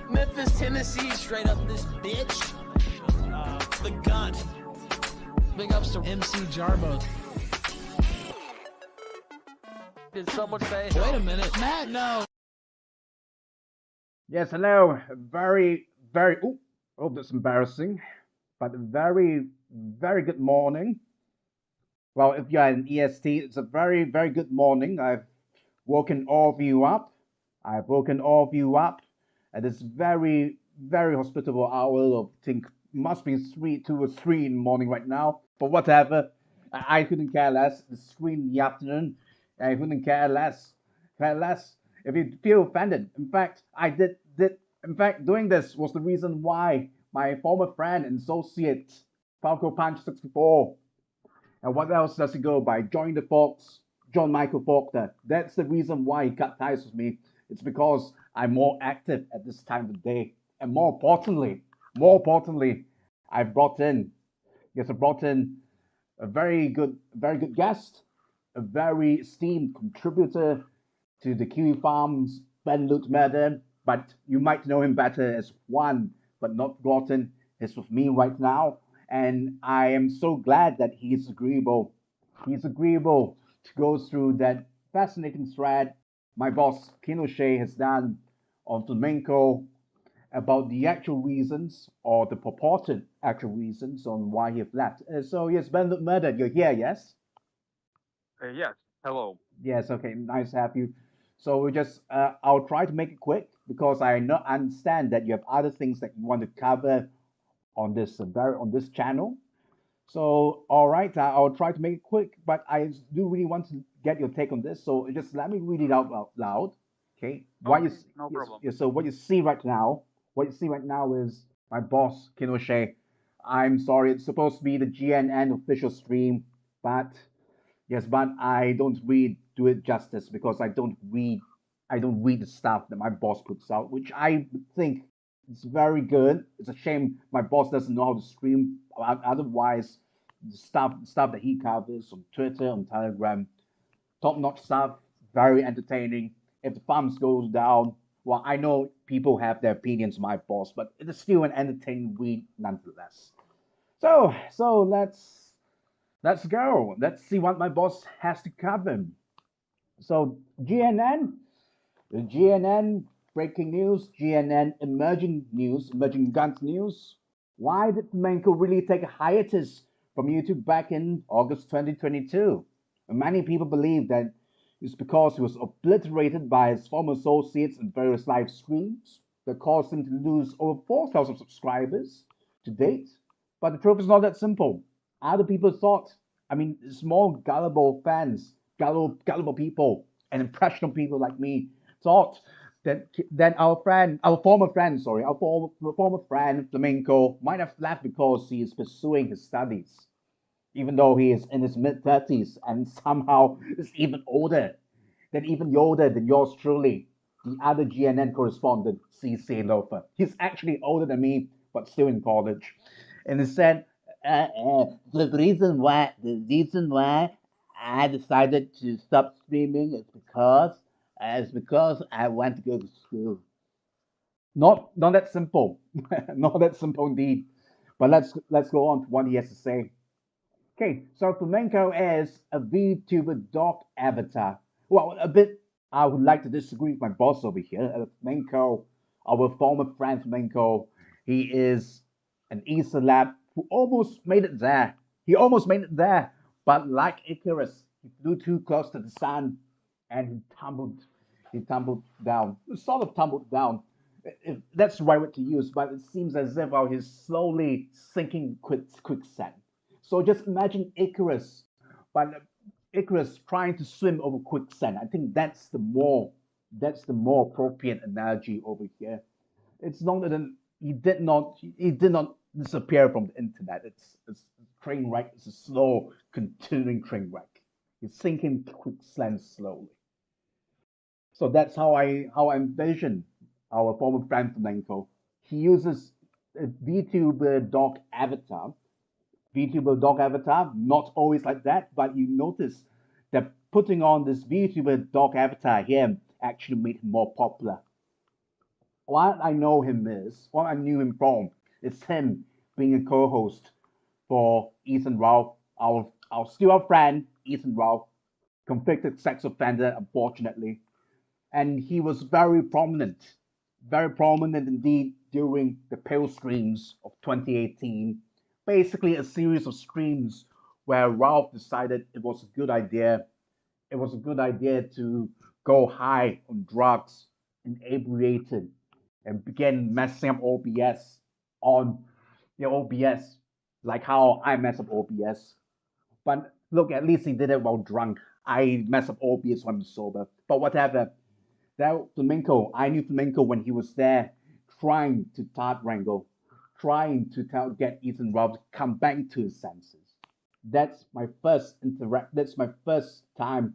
Memphis, Tennessee, straight up this bitch. The Gunt. Big ups to MC Jarbo. Did someone say, wait a minute, Matt, no. Yes, hello. Very, that's embarrassing. But very, very good morning. Well, if you're an EST, it's a very, very good morning. I've woken all of you up. At this very, very hospitable hour of, I think, must be 2 or 3 in the morning right now. But whatever. I couldn't care less. It's 3 in the afternoon. I couldn't care less. If you feel offended. In fact, doing this was the reason why my former friend and associate, Falco Punch 64, and what else does he go by? John Michael Faulkner. That's the reason why he cut ties with me. It's because I'm more active at this time of the day. And more importantly, I brought in a very good guest, a very esteemed contributor to the Kiwi Farms Ben Loot Murder, but you might know him better as Juan, but not forgotten. He's with me right now, and I am so glad that he's agreeable. He's agreeable to go through that fascinating thread my boss Kinochet has done on Flamenco about the actual reasons or the purported actual reasons on why he have left. So yes, Ben Loot Murder, you're here, yes? Yes, hello. Yes, okay, nice to have you. So we just, I'll try to make it quick because I understand that you have other things that you want to cover on this channel. So, all right, I'll try to make it quick, but I do really want to get your take on this. So just let me read it out loud, okay? No problem. So what you see right now is my boss Kinochet. I'm sorry, it's supposed to be the GNN official stream, but I don't really do it justice because I don't read the stuff that my boss puts out, which I think is very good. It's a shame my boss doesn't know how to stream. Otherwise, the stuff that he covers on Twitter, on Telegram, top-notch stuff, very entertaining. If the farms goes down, well, I know people have their opinions, my boss, but it is still an entertaining read nonetheless. So let's go. Let's see what my boss has to cover. So GNN, breaking news, GNN emerging Gunt news. Why did Flamenco really take a hiatus from YouTube back in August 2022? And many people believe that it's because he was obliterated by his former associates in various live streams that caused him to lose over 4,000 subscribers to date. But the truth is not that simple. Other people thought, small gullible fans, gullible people, and impressionable people like me thought that our former friend Flamenco might have left because he is pursuing his studies, even though he is in his mid-30s and somehow is even older than yours truly, the other GNN correspondent, Seethe Loafer. He's actually older than me, but still in college. And he said, the reason why I decided to stop streaming is because I want to go to school. Not that simple. Not that simple indeed. But let's go on to what he has to say. Okay, so Flamenco is a VTuber dog avatar. Well, I would like to disagree with my boss over here. Flamenco, our former friend Flamenco, he is an e-celeb who almost made it there. But like Icarus, he flew too close to the sun and he tumbled down. Sort of tumbled down. If that's the right word to use, but it seems as if he's slowly sinking quicksand. So just imagine Icarus, but Icarus trying to swim over quicksand. I think that's the more appropriate analogy over here. It's not that he did not disappear from the internet. It's a train wreck. It's a slow, continuing train wreck. He's sinking quicksand slowly. So that's how I envision our former friend Flamenco. He uses a VTuber dog avatar. Not always like that, but you notice that putting on this VTuber dog avatar here actually made him more popular. What I knew him from is him being a co-host for Ethan Ralph, our still our friend Ethan Ralph, convicted sex offender, unfortunately, and he was very prominent indeed during the Pale streams of 2018. Basically, a series of streams where Ralph decided it was a good idea. It was a good idea to go high on drugs, inebriated, and began messing up OBS on OBS, like how I mess up OBS. But look, at least he did it while drunk. I mess up OBS when I'm sober. But whatever. That Flamenco, I knew Flamenco when he was there trying to wrangle, trying to get Ethan Ralph to come back to his senses. That's my first time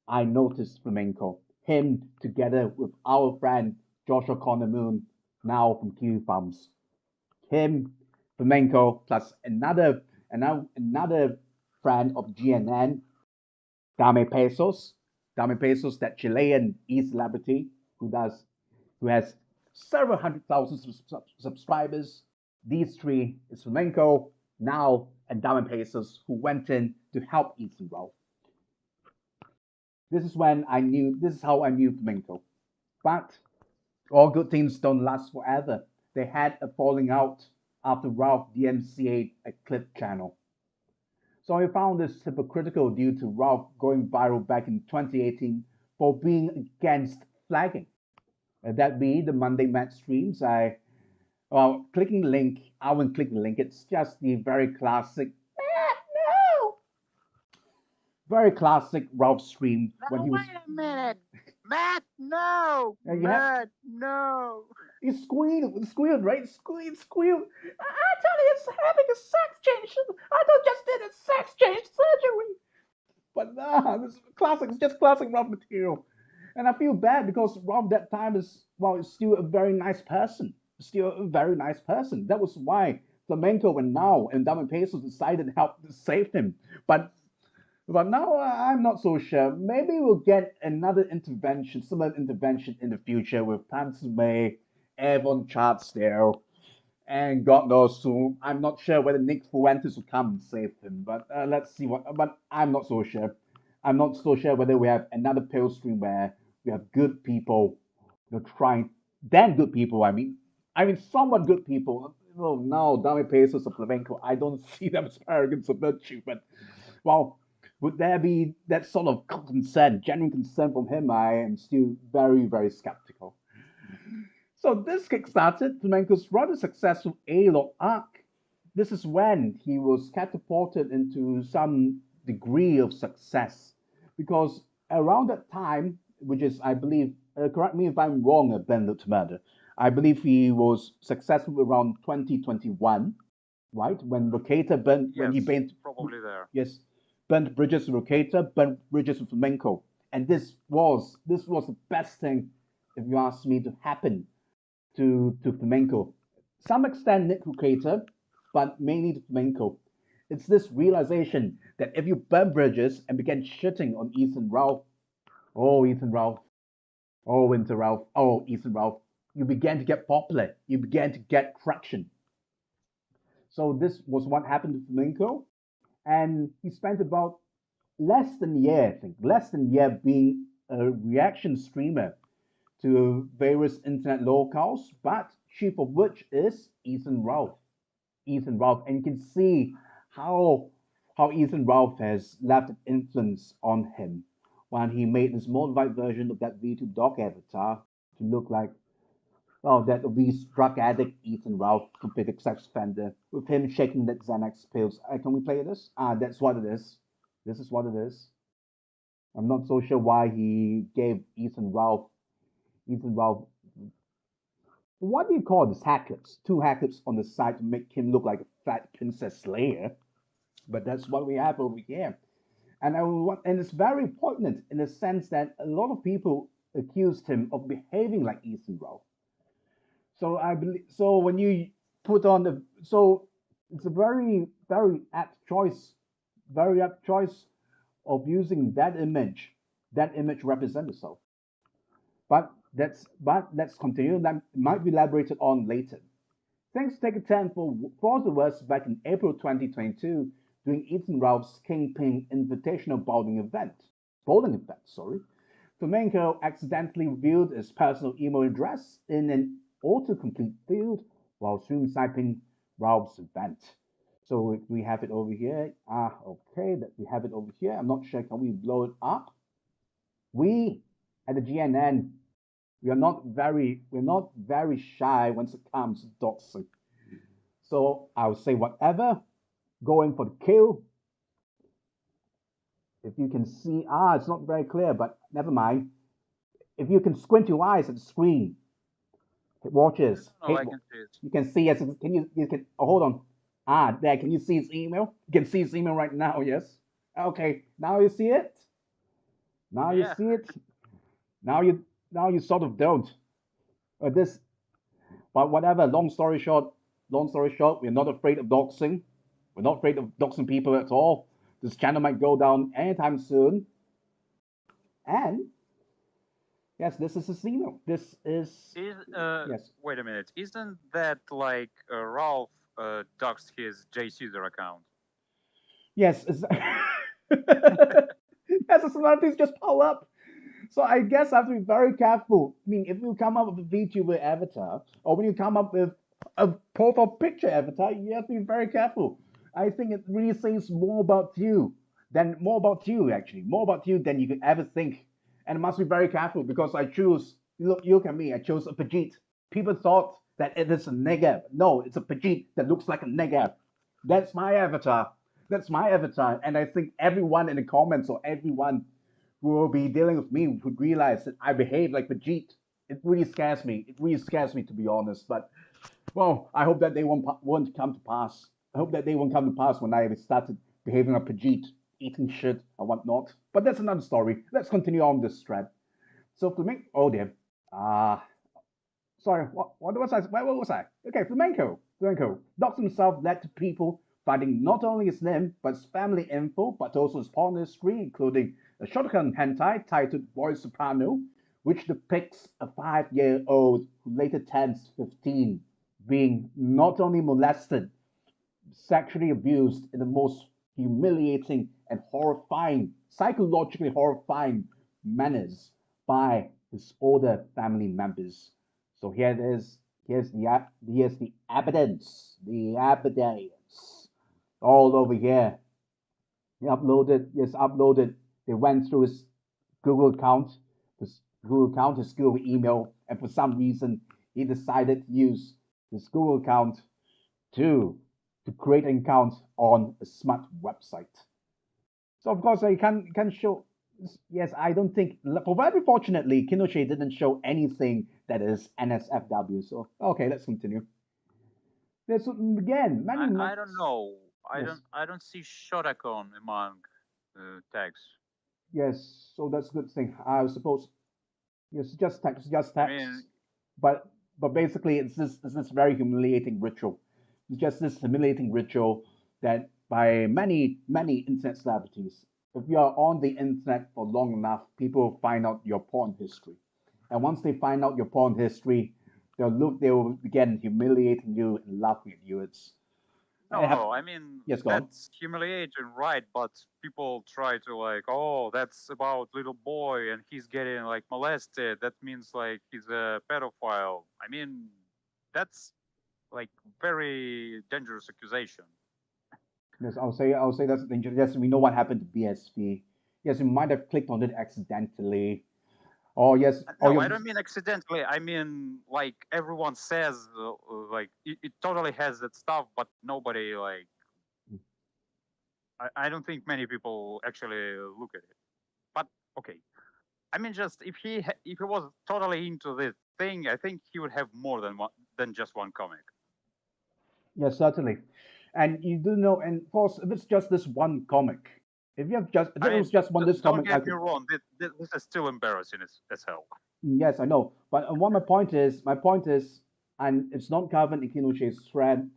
I noticed Flamenco. Him together with our friend Joshua Connor Moon, now from Kiwi Farms. Him, Flamenco, plus another friend of GNN, Dame Pesos. Dame Pesos, that Chilean e-celebrity who has several 100,000 subscribers. These three is Flamenco, now, and Dame Pesos, who went in to help Ethan Ralph. This is how I knew Flamenco. But all good things don't last forever. They had a falling out after Ralph DMCA'd a clip channel. So I found this hypocritical due to Ralph going viral back in 2018 for being against flagging. That be the Monday Match streams. Clicking the link, I won't click the link. It's just the very classic, no, very classic Ralph stream when he was. Wait a minute, Matt. No, Matt. No. He squealed, right? Squealed. I tell you, it's having a sex change. I don't just did a sex change surgery. But nah, this is classic. It's just classic Ralph material. And I feel bad because Ralph that time is still a very nice person. Still a very nice person. That was why Flamenco and Dame Pesos decided to help to save him. But now I'm not so sure. Maybe we'll get another intervention, similar intervention in the future with Tansu May, Avon Charts there, and God knows soon. I'm not sure whether Nick Fuentes will come and save him, but let's see what. But I'm not so sure. I'm not so sure whether we have another pill stream where we have good people, trying. Then good people. I mean, somewhat good people. Well, now Dame Pesos or Flamenco, I don't see them as arrogance or virtue, but well. Would there be that sort of concern, genuine concern from him? I am still very, very skeptical. So this kickstarted Flamenco's rather successful A-Log arc. This is when he was catapulted into some degree of success. Because around that time, which is, I believe, correct me if I'm wrong, Ben Lutmader, I believe he was successful around 2021, right? When Rocator burnt, when he burnt, probably there. yes, burnt bridges with Rocator, burnt bridges with Flamenco. And this was the best thing, if you ask me, to happen to Flamenco. Some extent Nick Rocator, but mainly to Flamenco. It's this realization that if you burn bridges and begin shitting on Ethan Ralph, oh Ethan Ralph, oh Winter Ralph, oh Ethan Ralph, you began to get popular. You began to get traction. So this was what happened to Flamenco, and he spent about less than a year, I think, less than a year being a reaction streamer to various internet locales, but chief of which is Ethan Ralph. Ethan Ralph, and you can see how Ethan Ralph has left an influence on him when he made this modified version of that V2 dog avatar to look like that obese drug addict Ethan Ralph, completed sex offender, with him shaking that Xanax pills. Can we play this? That's what it is. This is what it is. I'm not so sure why he gave Ethan Ralph, what do you call this? Hat clips. Two hat clips on the side to make him look like a fat Princess Slayer. But that's what we have over here. And it's very poignant in the sense that a lot of people accused him of behaving like Ethan Ralph. So I believe so when you put on it's a very, very apt choice of using that image represent itself. But let's continue. That might be elaborated on later. Thanks to Take a 10 for Fediverse back in April 2022 during Ethan Ralph's Kingpin Invitational Bowling event. Flamenco accidentally revealed his personal email address in an autocomplete field while soon typing Ralph's event. So we have it over here. Okay, that we have it over here. I'm not sure. Can we blow it up? We at the GNN, we're not very shy when it comes to doxing. So I'll say whatever. Going for the kill. If you can see, it's not very clear, but never mind. If you can squint your eyes at the screen, it watches. Oh, I can see it. You can see, yes. You can, hold on. There, can you see his email? You can see his email right now, yes? Okay, now you see it? Now you see it? Now you sort of don't. But whatever, long story short, we're not afraid of doxing. We're not afraid of doxing people at all. This channel might go down anytime soon. And yes, this is his email. This is yes. Wait a minute. Isn't that like Ralph doxed his Seethe account? Yes. Yes, the similarities just pile up. So I guess I have to be very careful. I mean, if you come up with a VTuber avatar, or when you come up with a profile picture avatar, you have to be very careful. I think it really says more about you than you could ever think. And I must be very careful because I choose. Look at me. I chose a Pajit. People thought that it is a nigger. No, it's a Pajit that looks like a nigger. That's my avatar. And I think everyone in the comments or everyone who will be dealing with me would realize that I behave like Pajit. It really scares me. To be honest. But well, I hope that they won't come to pass. I hope that they won't come to pass when I started behaving like Pajit, eating shit and whatnot. But that's another story. Let's continue on this thread. So Flamenco. Oh dear. Sorry. What was I? Where was I? Okay, Flamenco. Doxxing himself led to people finding not only his name but his family info, but also his porn history, including a shotgun hentai titled Voice Soprano, which depicts a 5-year-old who later turns 15, being not only molested, sexually abused in the most humiliating and horrifying, psychologically horrifying manners by his older family members. So here it is. Here's the evidence. All over here. He uploaded. They went through his Google account, his Google email, and for some reason he decided to use his Google account to create an account on a smart website. So of course I can show. Yes, I don't think. Very fortunately, Kinoche didn't show anything that is NSFW. So okay, let's continue. Let's again. I don't know. I don't see shotacon among tags. Yes, so that's a good thing. I suppose. Yes, just text. I mean, but basically, it's this very humiliating ritual. It's just this humiliating ritual that by many internet celebrities. If you are on the internet for long enough, people find out your porn history, and once they find out your porn history, they will begin humiliating you and laughing at you. I mean, yes, that's humiliating, right? But people try to like, oh, that's about little boy and he's getting like molested. That means like he's a pedophile. I mean, that's like very dangerous accusation. Yes, I'll say that's dangerous. Yes, we know what happened to BSV. Yes, you might have clicked on it accidentally. Oh yes. No, I don't mean accidentally. I mean like everyone says like it totally has that stuff, but nobody like. I don't think many people actually look at it. But okay, I mean just if he was totally into this thing, I think he would have more than just one comic. Yes, certainly. And you do know, and of course, if it's just this one comic, if it was just one this comic, don't get me wrong, this is still embarrassing as hell. Yes, I know. But what my point is, and it's not covered in Kinoche's thread.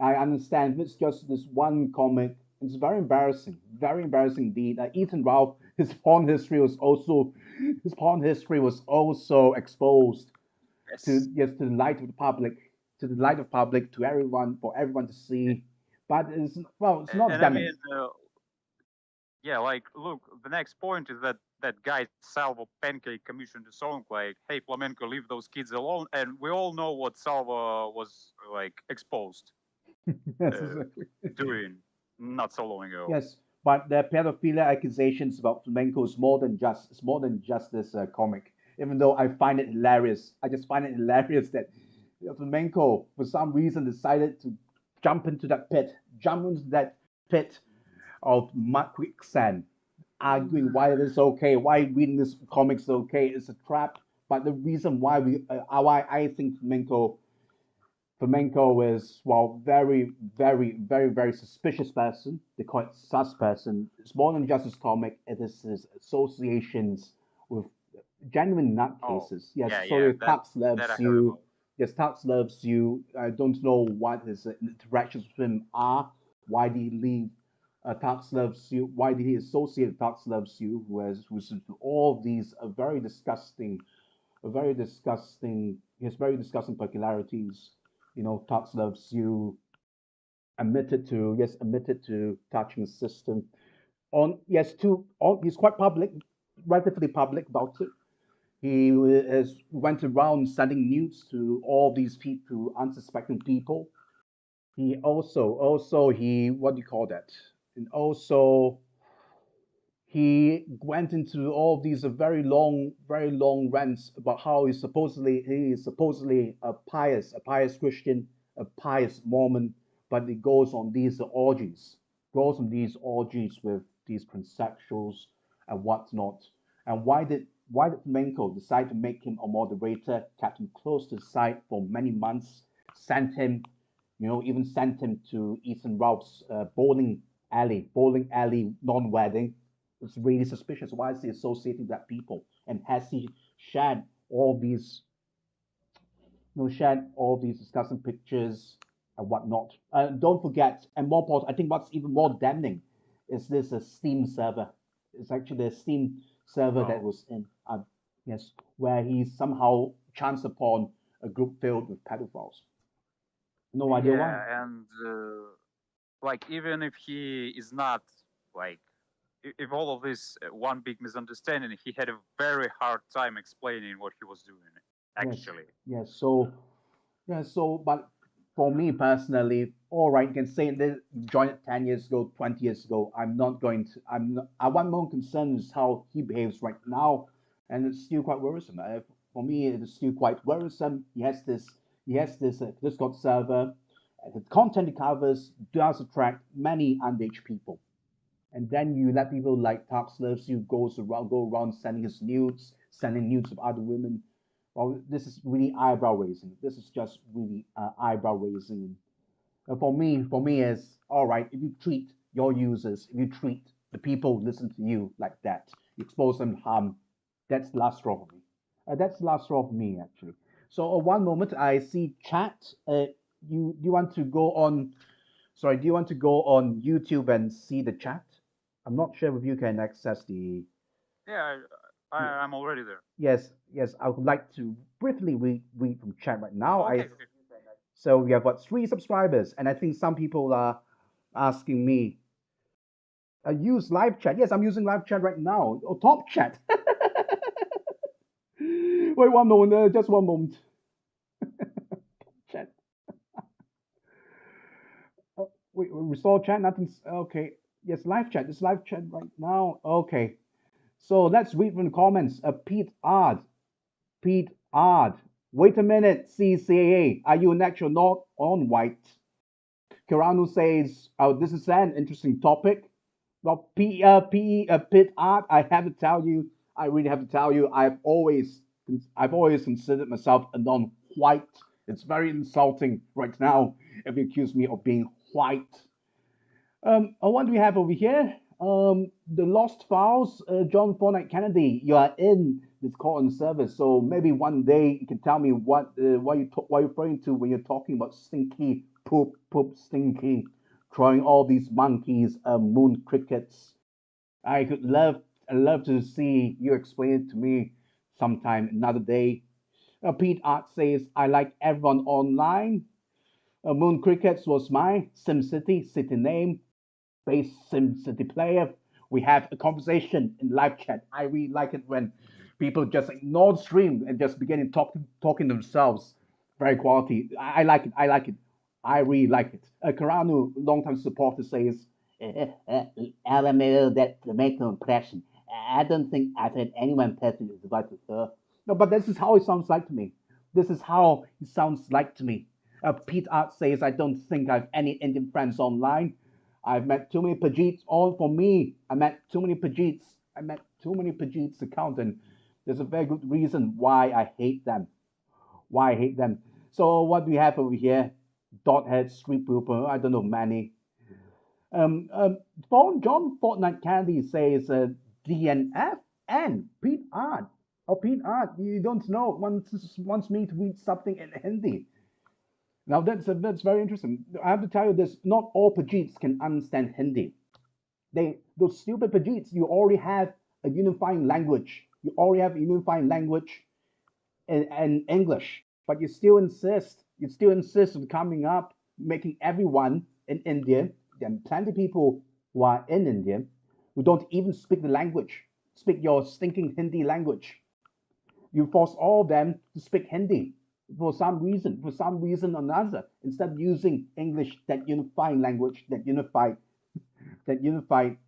I understand if it's just this one comic, It's very embarrassing indeed. Ethan Ralph, his porn history was also exposed to Yes. yes to the light of the public, to everyone, for everyone to see. But it's not And I mean, damning. yeah, like, look, the next point is that that guy Salvo Pancake commissioned a song like, "Hey Flamenco, leave those kids alone," and we all know what Salvo was like exposed Yes, uh, exactly. doing not so long ago. Yes, but the pedophilia accusations about flamenco is more than just this comic. Even though I find it hilarious, I just find it hilarious that flamenco for some reason decided to jump into that pit of mud quicksand, arguing why it is okay, why reading this comic is okay. It's a trap. But the reason why I think Flamenco is, well, very suspicious person. They call it sus person. It's more than just his comic. It is his associations with genuine Oh, nutcases. Yes, yeah, so yeah, your Tux that I loves heard you. about. Yes, Tux loves you. I don't know what his interactions with him are. Why did he leave? Tux loves you. Why did he associate Tux loves you, who's into all these he has very disgusting peculiarities. Tux loves you, admitted to touching the system. He's quite public, relatively public about it. He has went around sending nudes to all these people, unsuspecting people. He also he what do you call that? And also he went into all these very long rants about how he is supposedly a pious Christian, a pious Mormon, but he goes on these orgies with these transsexuals and whatnot. And why did Flamenco decide to make him a moderator, kept him close to the site for many months, sent him, even sent him to Ethan Ralph's bowling alley non-wedding? It's really suspicious. Why is he associating with that people? And has he shared all these, disgusting pictures and whatnot? Don't forget, and more important, I think what's even more damning is this a Steam server. It's actually a Steam server that Oh, was in, yes, where he somehow chanced upon a group filled with pedophiles. No idea why. yeah, and like, even if he is not like, if all of this one big misunderstanding, he had a very hard time explaining what he was doing. Yes, Actually, yes. But for me personally, all right, you can say this, joined it 10 years ago, 20 years ago. I'm not going to, I'm not, one more concern is how he behaves right now, and it's still quite worrisome. For me, it is still quite worrisome. He has this Discord server. The content he covers does attract many underage people. And then you let people like Tox Loves You go around sending nudes of other women. Well, this is really eyebrow raising. This is just really eyebrow raising. For me, is all right. If you treat your users, if you treat the people who listen to you like that, you expose them to harm. That's the last straw for me. That's the last straw for me, actually. So, one moment, I see chat. Do you want to go on? Sorry, do you want to go on YouTube and see the chat? I'm not sure if you can access the. yeah, I'm already there. Yes. I would like to briefly read from chat right now. Okay, I okay. So we have got 3 subscribers, and I think some people are asking me, use live chat. Yes, I'm using live chat right now. Oh, top chat. Wait one moment, just one moment. Chat. Wait, restore chat. Nothing's okay. Yes, live chat. It's live chat right now. Okay. So let's read from the comments. Pete Ard. Wait a minute, CCAA. Are you an actual not on white? Kiranu says, "Oh, this is an interesting topic." Well, Pete Art, I have to tell you, I really have to tell you, I've always considered myself a non-white. It's very insulting right now if you accuse me of being white. What do we have over here? The Lost Files, John Fortnite Kennedy. You are in this call and service, so maybe one day you can tell me what you're referring to when you're talking about stinky poop, stinky drawing all these monkeys, moon crickets. I love to see you explain it to me sometime another day. Pete Art says, I like everyone online. Moon Crickets was my SimCity city name, base SimCity player. We have a conversation in live chat. I really like it when people just ignore the stream and just begin talking themselves. Very quality. I like it. I like it. I really like it. Karanu, longtime supporter, says, LMAO, that tomato impression. I don't think I've had anyone person is about to her. No, but this is how it sounds like to me. This is how it sounds like to me. Pete Art says, I don't think I've any Indian friends online. I've met too many Pajeets. All for me. I met too many Pajeets. I met too many Pajeets account, and there's a very good reason why I hate them. Why I hate them. So what do we have over here? Dothead, Street Pooper, I don't know, Manny. John Fortnite Candy says DNF and Pete Art. Oh, Pete Art, you don't know, wants me to read something in Hindi. Now that's very interesting. I have to tell you this: not all Pajeets can understand Hindi. Those stupid Pajeets, you already have a unifying language. You already have a unifying language in English, but you still insist on coming up, making everyone in India, there are plenty of people who are in India who don't even speak the language, speak your stinking Hindi language. You force all of them to speak Hindi for some reason or another, instead of using English, that unifying language, that unified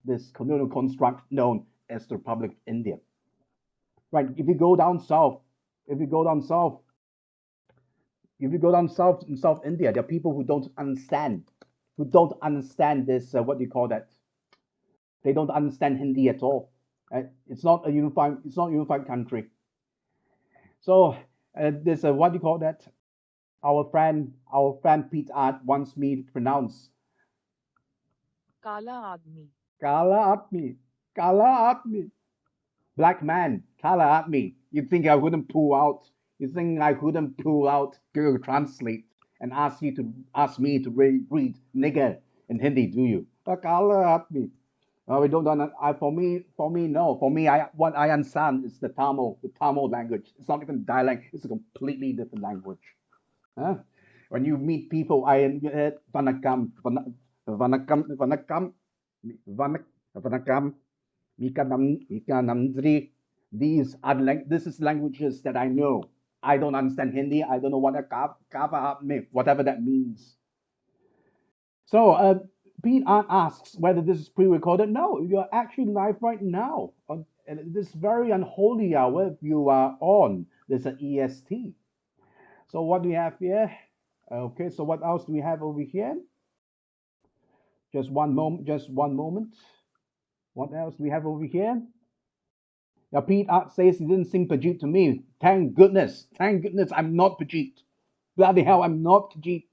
this colonial construct known as the Republic of India. Right? If you go down south, if you go down south, if you go down south in South India, there are people who don't understand this. What do you call that? They don't understand Hindi at all. It's not a unified country. So there's a what do you call that? Our friend Pete Art wants me to pronounce Kala Admi. Kala Admi, Kala Admi, black man, Kala Admi. You think I wouldn't pull out? You think I couldn't pull out Google Translate and ask me to read nigger in Hindi? Do you? Kala Admi. We don't. For me, no. For me, what I understand is the Tamil language. It's not even dialect. It's a completely different language. Huh? When you meet people, vanakam, vanakam, vanakam, mikanamdri. This is languages that I know. I don't understand Hindi. I don't know what a kava means, whatever that means. So, Pete asks whether this is pre-recorded. No, you're actually live right now on this very unholy hour. You are on. There's an EST. So what do we have here? Okay, so what else do we have over here? Just one moment. Just one moment. What else do we have over here? Now, Pete Art says he didn't sing Pajeet to me. Thank goodness. Thank goodness I'm not Pajeet. Bloody hell, I'm not Pajeet.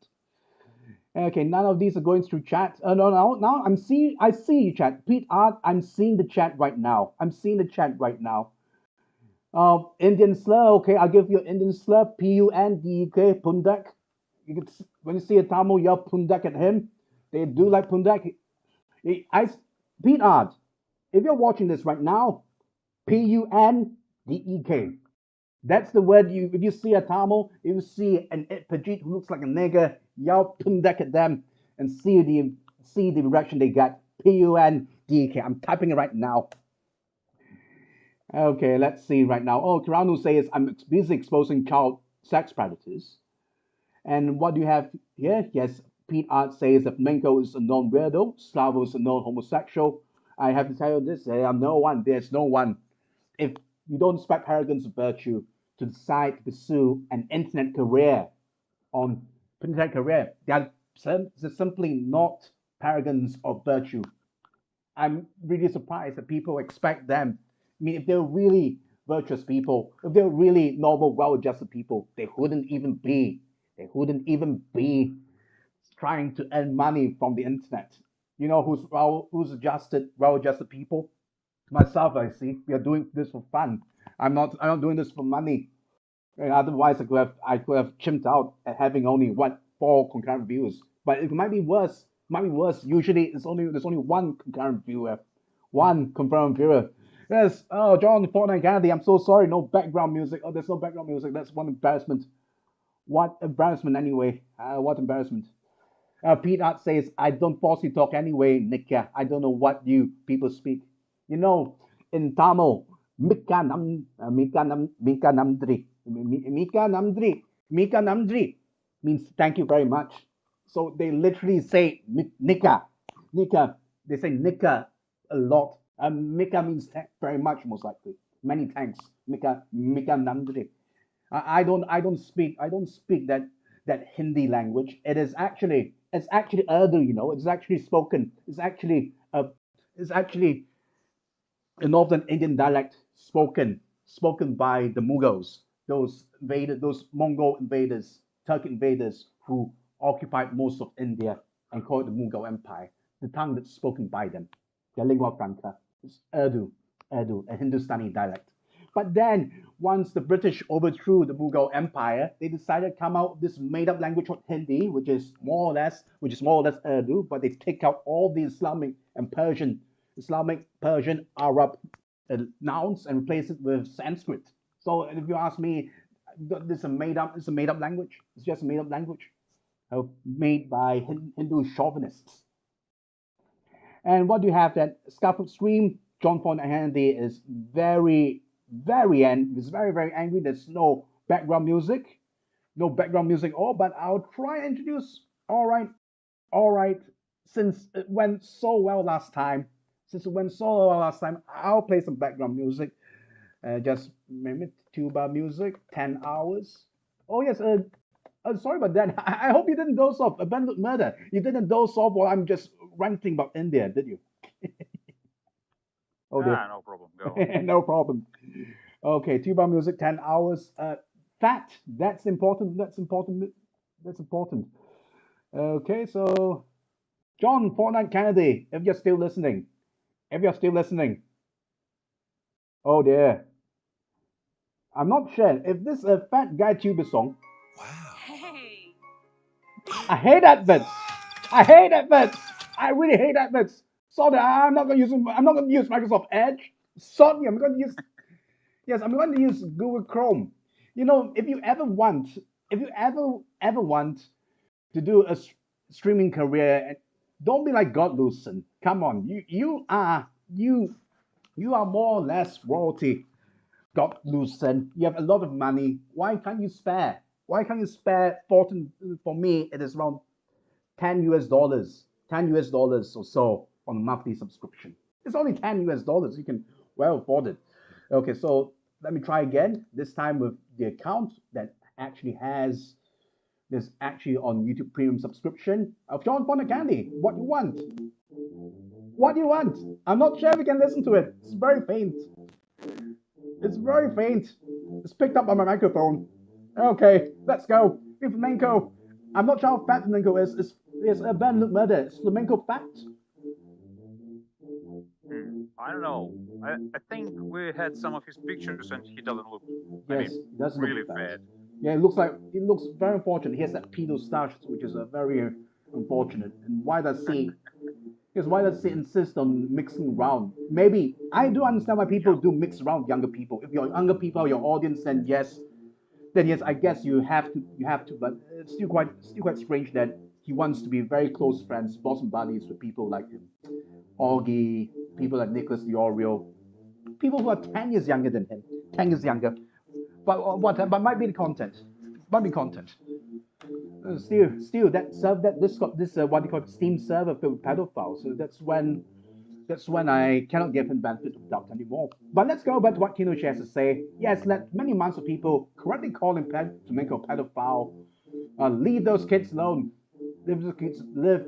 Okay, none of these are going through chat. No, now I see you chat. Pete Art, I'm seeing the chat right now. I'm seeing the chat right now. Indian slur, okay, I'll give you an Indian slur. P-U-N-D-E-K, pundak. When you see a Tamil, yell pundak at him. They do like pundak. Pete Art, if you're watching this right now, P-U-N-D-E-K. That's the word if you see a Tamil, if you see an Pajeet who looks like a nigger, yell pundak at them and see the reaction they get. P-U-N-D-E-K. I'm typing it right now. Okay, let's see right now. Oh, Kiranu says I'm busy exposing child sex predators. And what do you have here? Yes, Pete Art says that Flamenco is a known weirdo, Slavo is a known homosexual. I have to tell you this, there's no one. If you don't expect paragons of virtue to decide to pursue an internet career they're simply not paragons of virtue. I'm really surprised that people expect them. I mean, if they're really virtuous people, if they're really normal, well-adjusted people, they wouldn't even be trying to earn money from the internet. You know who's well-adjusted people? Myself, I see. We are doing this for fun. I'm not doing this for money. And otherwise, I could have chimped out at having only 4 concurrent views. But it might be worse Might be worse. Usually, there's only one concurrent viewer, one confirmed viewer. Yes. Oh, John Fortnite Candy. I'm so sorry. No background music. Oh, there's no background music. That's one embarrassment. What embarrassment anyway? What embarrassment? Pete Art says, I don't falsely talk anyway, Nika. I don't know what you people speak. You know, in Tamil, Mika Namdri means thank you very much. So they literally say Nika. Nika. They say Nika a lot. Mika means thank very much, most likely. Many thanks. Mika Namdri. I don't speak that Hindi language. It's actually Urdu, you know. It's actually spoken. It's actually a northern Indian dialect spoken by the Mughals, those Mongol invaders, Turkic invaders who occupied most of India and called it the Mughal Empire. The tongue that's spoken by them, their lingua franca, is Urdu, a Hindustani dialect. But then, once the British overthrew the Mughal Empire, they decided to come out with this made-up language called Hindi, which is more or less Urdu, but they take out all the Islamic, Persian, Arab nouns and replace it with Sanskrit. So, if you ask me, this is it's a made-up language. It's just a made-up language, made by Hindu chauvinists. And what do you have that Scarfoot Stream? John Font Handy is very angry. He's very angry. There's no background music. No background music at all, but I'll try and introduce. All right. Since it went so well last time, I'll play some background music. Just maybe tuba music, 10 hours. Oh, yes. Sorry about that. I hope you didn't doze off. Abandoned murder. You didn't doze off while I'm just ranting about India, did you? Oh, dear. No problem. Go on. No problem. Okay, tuba music, 10 hours. Fact, that's important. Okay, so John Fortnite Kennedy, if you're still listening. Oh dear. I'm not sure if this is a Fat Guy Tuber song. Wow. Hey. I hate adverts. I really hate adverts. Sorry, I'm not gonna use Microsoft Edge. Sorry, I'm going to use Google Chrome. You know, if you ever want to do a streaming career, don't be like Godwinson. Come on, you are more or less royalty. Godwinson, you have a lot of money. Why can't you spare? For me, it is around $10 or so on a monthly subscription. It's only $10. You can well afford it. Okay, so let me try again. This time with the account that actually has this actually on YouTube Premium subscription of John Bonner Candy. What you want? I'm not sure if you can listen to it. It's very faint. It's picked up on my microphone. Okay, let's go. Flamenco. I'm not sure how fat Flamenco is. It's a bad look murder. Is Flamenco fat? I don't know. I think we had some of his pictures and he doesn't look. Yes, he doesn't really look fat. Yeah, it looks very unfortunate. He has that pedo stash, which is very unfortunate. And why does he insist on mixing around? Maybe I do understand why people do mix around with younger people. If you're younger people, your audience, then yes, I guess you have to. But it's still quite strange that he wants to be very close friends, bosom buddies with people like him, Augie, people like Nicholas Diorio, people who are 10 years younger than him, 10 years younger. But might be the content. Still that Discord, what they call Steam server filled with pedophiles. So that's when I cannot give him benefit of doubt anymore. But let's go back to what Kinoche has to say. Yes, let many months of people correctly call him Flamenco pedophile. Leave those kids alone. Leave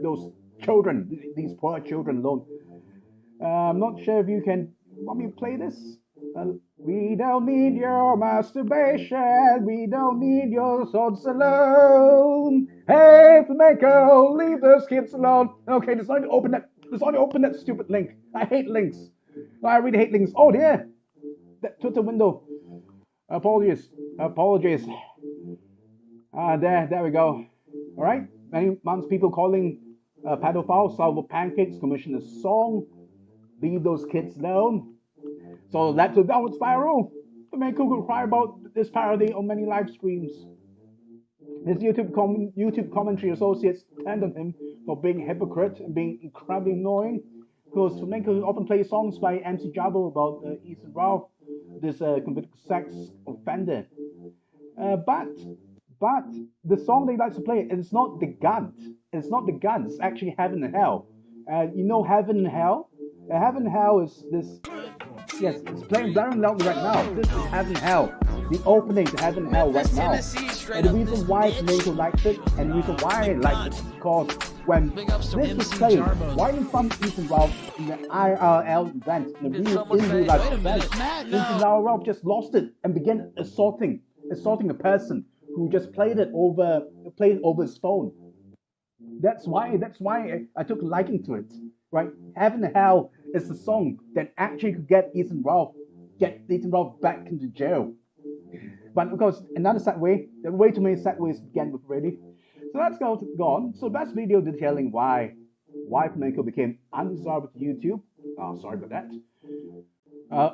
those children, these poor children alone. I'm not sure if you can want me to play this. We don't need your masturbation. We don't need your thoughts alone. Hey, Flamenco, leave those kids alone. Okay, there's only open that stupid link. I hate links. I really hate links. Oh dear, that Twitter window. Apologies. There we go. All right. Many months people calling Pedophile Salvo Pancakes commissioned a song, Leave Those Kids Alone. So it led to a downward spiral. Flamenco could cry about this parody on many live streams. His YouTube commentary associates turned on him for being a hypocrite and being incredibly annoying, because Flamenco often plays songs by MC Jarbo about Ethan Ralph, this convicted sex offender. But the song they like to play, it's not the Gunt. It's not the Gunt. It's actually Heaven and Hell. You know Heaven and Hell? Heaven and Hell is this. Yes, it's playing very loudly right now. This is Heaven and Hell. The opening to Heaven and Hell right now. And the reason why Flamenco likes it, and the reason why I like it, is because when this was played, right in front of Ethan Ralph in the IRL event, in the real life event, Ethan Ralph just lost it and began assaulting a person who just played it over his phone. That's why I took a liking to it. Right? Heaven and Hell is the song that actually could get Ethan Ralph back into jail. But of course, another segue. There are way too many segues to begin with already. So let's go on. So that's video detailing why Flamenco became undesirable to YouTube. Sorry about that.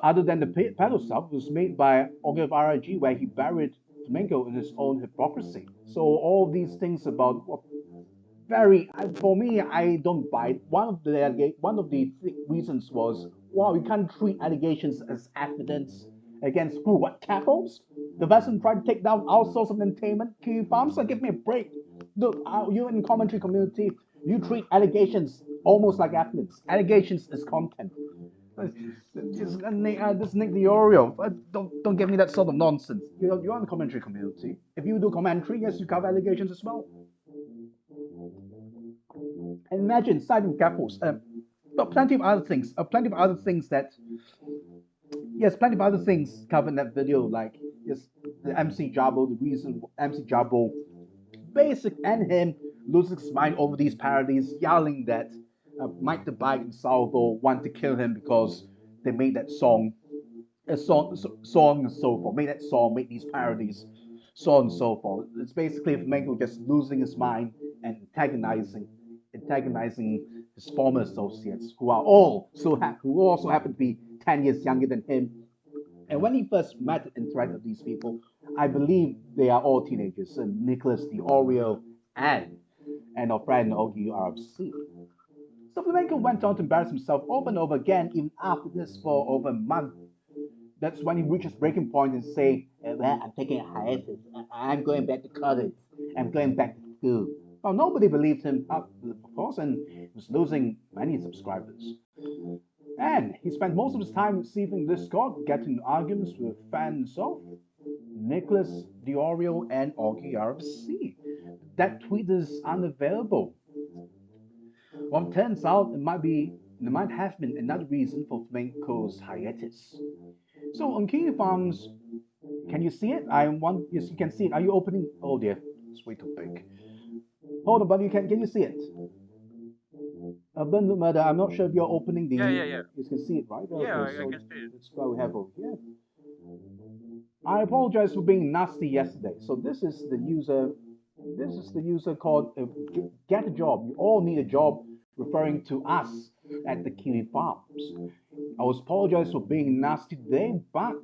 Other than the pedal stuff was made by Augie of RIG, where he buried Flamenco in his own hypocrisy. So all these things about for me, I don't buy it. One of the reasons was, wow, you can't treat allegations as evidence against who? What, capos? The person tried to take down our source of entertainment, Kiwi Farms? So give me a break. Look, you in the commentary community, you treat allegations almost like evidence. Allegations is content. This Nick the Oreo. Don't give me that sort of nonsense. You're in the commentary community. If you do commentary, yes, you cover allegations as well. And imagine citing capos. But plenty of other things. Plenty of other things covered in that video, like yes, the MC Jarbo, the reason MC Jarbo, basic and him losing his mind over these parodies, yelling that Mike the Bike and Salvo want to kill him because they made that song and so forth, made these parodies, so on and so forth. It's basically Flamenco just losing his mind and antagonizing his former associates who also happen to be 10 years younger than him. And when he first met and interacted with these people, I believe they are all teenagers, Nicholas the Oreo and our friend Augie RFC. So Flamenco went on to embarrass himself over and over again, even after this for over a month. That's when he reaches breaking point and say, well, I'm taking a hiatus. I'm going back to college. I'm going back to school. Well, nobody believed him, of course, and he was losing many subscribers. And he spent most of his time receiving Discord, getting arguments with fans of Nicholas the Oreo and Augie RFC. That tweet is unavailable. Well, it turns out there might have been another reason for Flamenco's hiatus. So on Kiwi Farms, can you see it? Yes, you can see it. Are you opening? Oh dear, it's way too big. Hold on, buddy. Can you see it? Abundant Murder, I'm not sure if you're opening the. Yeah. You can see it, right? Yeah, okay, I can see it. That's what we have over here. I apologize for being nasty yesterday. So this is the user called Get a Job. You all need a job, referring to us at the Kiwi Farms. I was apologize for being nasty today, but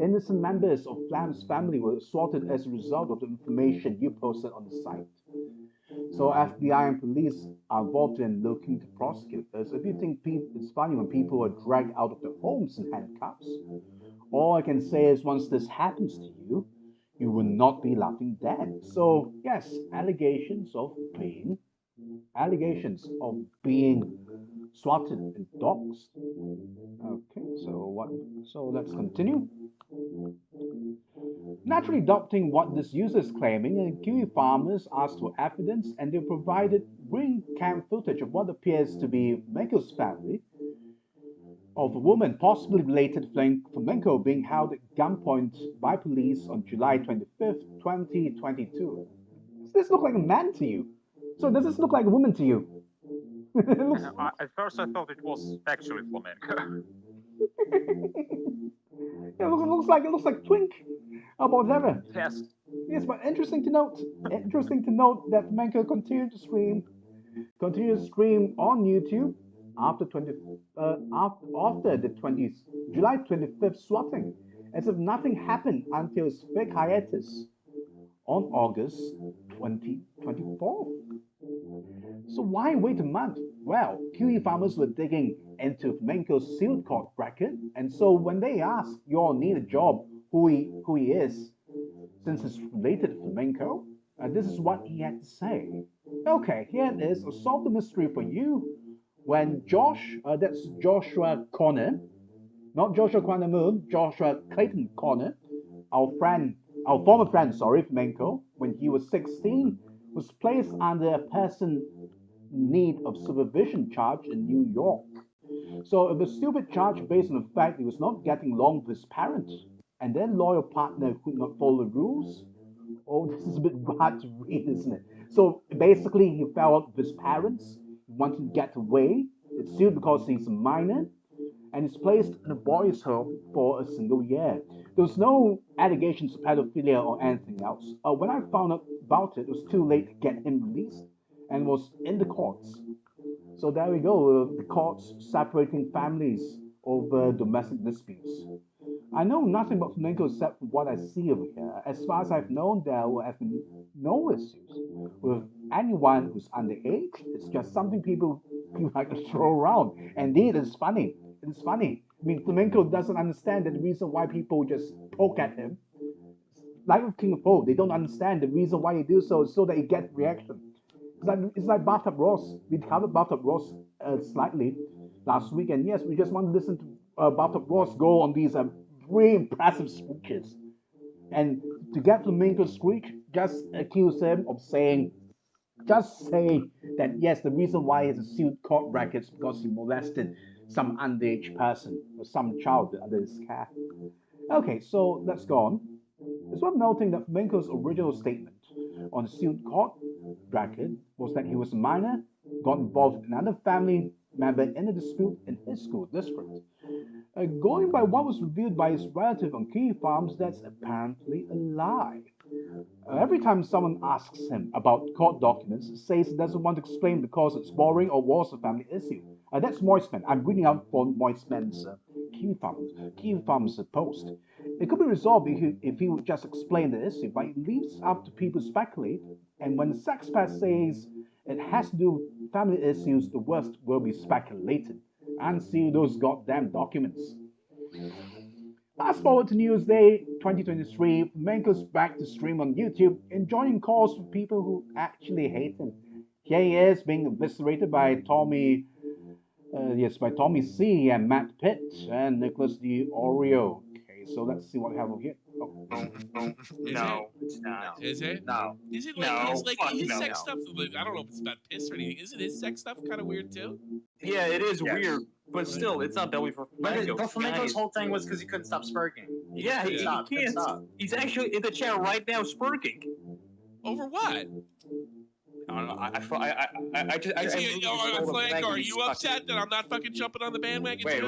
innocent members of Flam's family were swatted as a result of the information you posted on the site. So FBI and police are involved in looking to prosecute this. If you think it's funny when people are dragged out of their homes in handcuffs, all I can say is once this happens to you, you will not be laughing dead. So yes, allegations of being swatted and doxxed. Okay, so let's continue. Naturally adopting what this user is claiming, and Kiwi farmers asked for evidence, and they provided ring cam footage of what appears to be Flamenco's family of a woman possibly related to Flamenco being held at gunpoint by police on July 25th, 2022. Does this look like a man to you? So does this look like a woman to you? At first I thought it was actually Flamenco. It looks like Twink, or whatever. Yes. Yes, but interesting to note that Flamenco continued to stream on YouTube after after the 20th July 25th swatting, as if nothing happened until his fake hiatus on August 2024. So why wait a month? Well, kiwi farmers were digging into Flamenco's sealed court bracket, and so when they asked you all need a job who he is, since it's related to Flamenco, this is what he had to say. Okay, here it is. I'll solve the mystery for you. When that's Joshua Connor, not Joshua Connor Moon, Joshua Clayton Connor, our friend, our former friend, sorry, Flamenco, when he was 16, was placed under a person in need of supervision charge in New York. So it was a stupid charge based on the fact he was not getting along with his parents, and then loyal partner could not follow the rules. Oh, this is a bit hard to read, isn't it? So basically, he fell out with his parents, he wanted to get away. It's still because he's a minor, and is placed in a boys' home for a single year. There was no allegations of pedophilia or anything else. When I found out about it, it was too late to get him released, and was in the courts. So there we go, the courts separating families over domestic disputes. I know nothing about Flamenco except from what I see over here. As far as I've known, there have been no issues with anyone who's underage. It's just something people like to throw around. Indeed, it's funny. It's funny. I mean, Flamenco doesn't understand that the reason why people just poke at him, like with King of Poe, they don't understand the reason why he do so is so that he gets reaction. It's like Bathtub Ross. We covered Bathtub Ross slightly last week, and yes, we just want to listen to Bathtub Ross go on these really impressive speeches. And to get Flamenco screech, just accuse him of saying, just say that yes, the reason why he has a sealed court bracket is because he molested some underage person or some child under his care. Okay, so let's go on. It's worth noting that Flamenco's original statement on the sealed court bracket was that he was a minor, got involved with another family member in a dispute in his school district. Going by what was revealed by his relative on Kiwi Farms, that's apparently a lie. Every time someone asks him about court documents, he says he doesn't want to explain because it's boring or was a family issue. That's Moistman. I'm reading out for Moistman's Kiwi Farms post. It could be resolved if he would just explain the issue, but it leaves up to people to speculate. And when the sex pest says it has to do with family issues, the worst will be speculated. And see those goddamn documents. Fast forward to Newsday 2023, Flamenco's back to stream on YouTube, enjoying calls from people who actually hate him. Here he is being eviscerated by by Tommy C and Matt Pitt and Nicholas D. Oreo. Okay, so let's see what we have over here. Oh. No, it's not. Is it? No. Is it like No, is like fuck his no. sex stuff? Like, I don't know if it's about piss or anything. Isn't his sex stuff kind of weird too? Yeah, it is Yes. weird, but still, it's not belly for But Flamenco. Flamenco's whole thing was because he couldn't stop spurking. Yeah, he couldn't can't. stop. He's actually in the chat right now, spurking. Over what? I don't know. I just. Is he, really oh, just told him Flamenco, are he's you stuck. upset that I'm not fucking jumping on the bandwagon? Wait, too?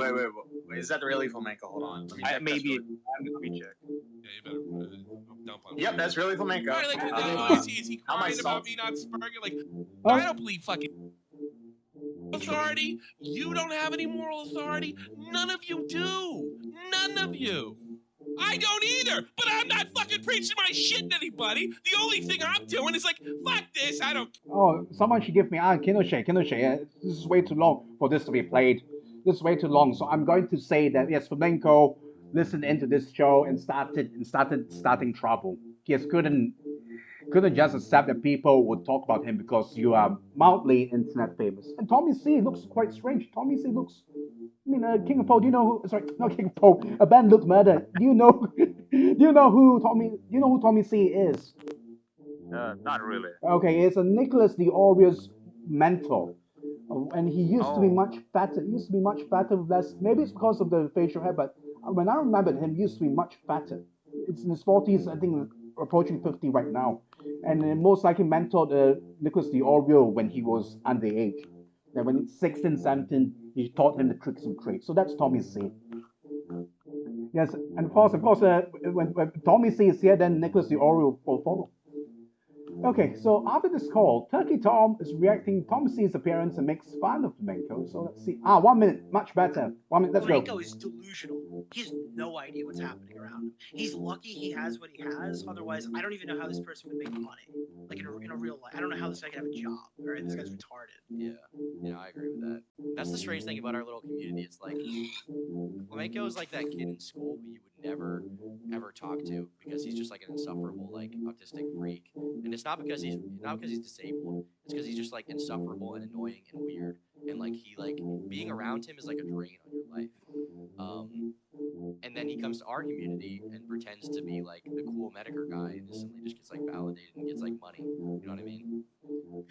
wait. Is that really Flamenco? Hold on. Let me check Maybe. Let me check. Yeah, you better dump on Yep, him. that's really Flamenco. Right, like, is he how am I crying about salty? me not spurging? Like, Oh. I don't believe fucking authority. You don't have any moral authority. None of you do. None of you. I don't either, but I'm not fucking preaching my shit to anybody. The only thing I'm doing is like, fuck this, I don't. Oh, someone should give me Kinoche. This is way too long for this to be played. This is way too long. So I'm going to say that yes, Flamenco listened into this show and starting trouble. He just couldn't just accept that people would talk about him because you are mildly internet famous. And Tommy C looks quite strange. Tommy C looks. I mean, King of Poe. Do you know who? Sorry, not King of Poe. A band looked murder. Do you know? Do you know who Tommy? Do you know who Tommy C is? Not really. Okay, it's a Nicholas the Orio's mentor. And he used to be Oh. much fatter. He used to be much fatter with less. Maybe it's because of the facial hair, but when I remembered him, he used to be much fatter. It's in his 40s, I think, approaching 50 right now. And most likely mentored Nicholas the Oreo when he was underage. And when he's 16, 17, he taught him the tricks and trades. So that's Tommy C. Yes, and of course, when Tommy C is here, then Nicholas the Oreo will follow. Okay, so after this call, Turkey Tom is reacting Tom C's appearance and makes fun of Flamenco. So let's see. 1 minute, much better. 1 minute, let's go. Flamenco is delusional. He has no idea what's happening around him. He's lucky he has what he has. Otherwise, I don't even know how this person would make money. Like in a real life. I don't know how this guy can have a job. Right? This guy's retarded. Yeah, I agree with that. That's the strange thing about our little community. It's like Flamenco is like that kid in school who you would never ever talk to because he's just like an insufferable like autistic freak. And it's not because he's disabled. It's because he's just like insufferable and annoying and weird. And like he like being around him is like a drain on your life. And then he comes to our community and pretends to be like the cool Medicare guy and instantly just gets like validated and gets like money. You know what I mean?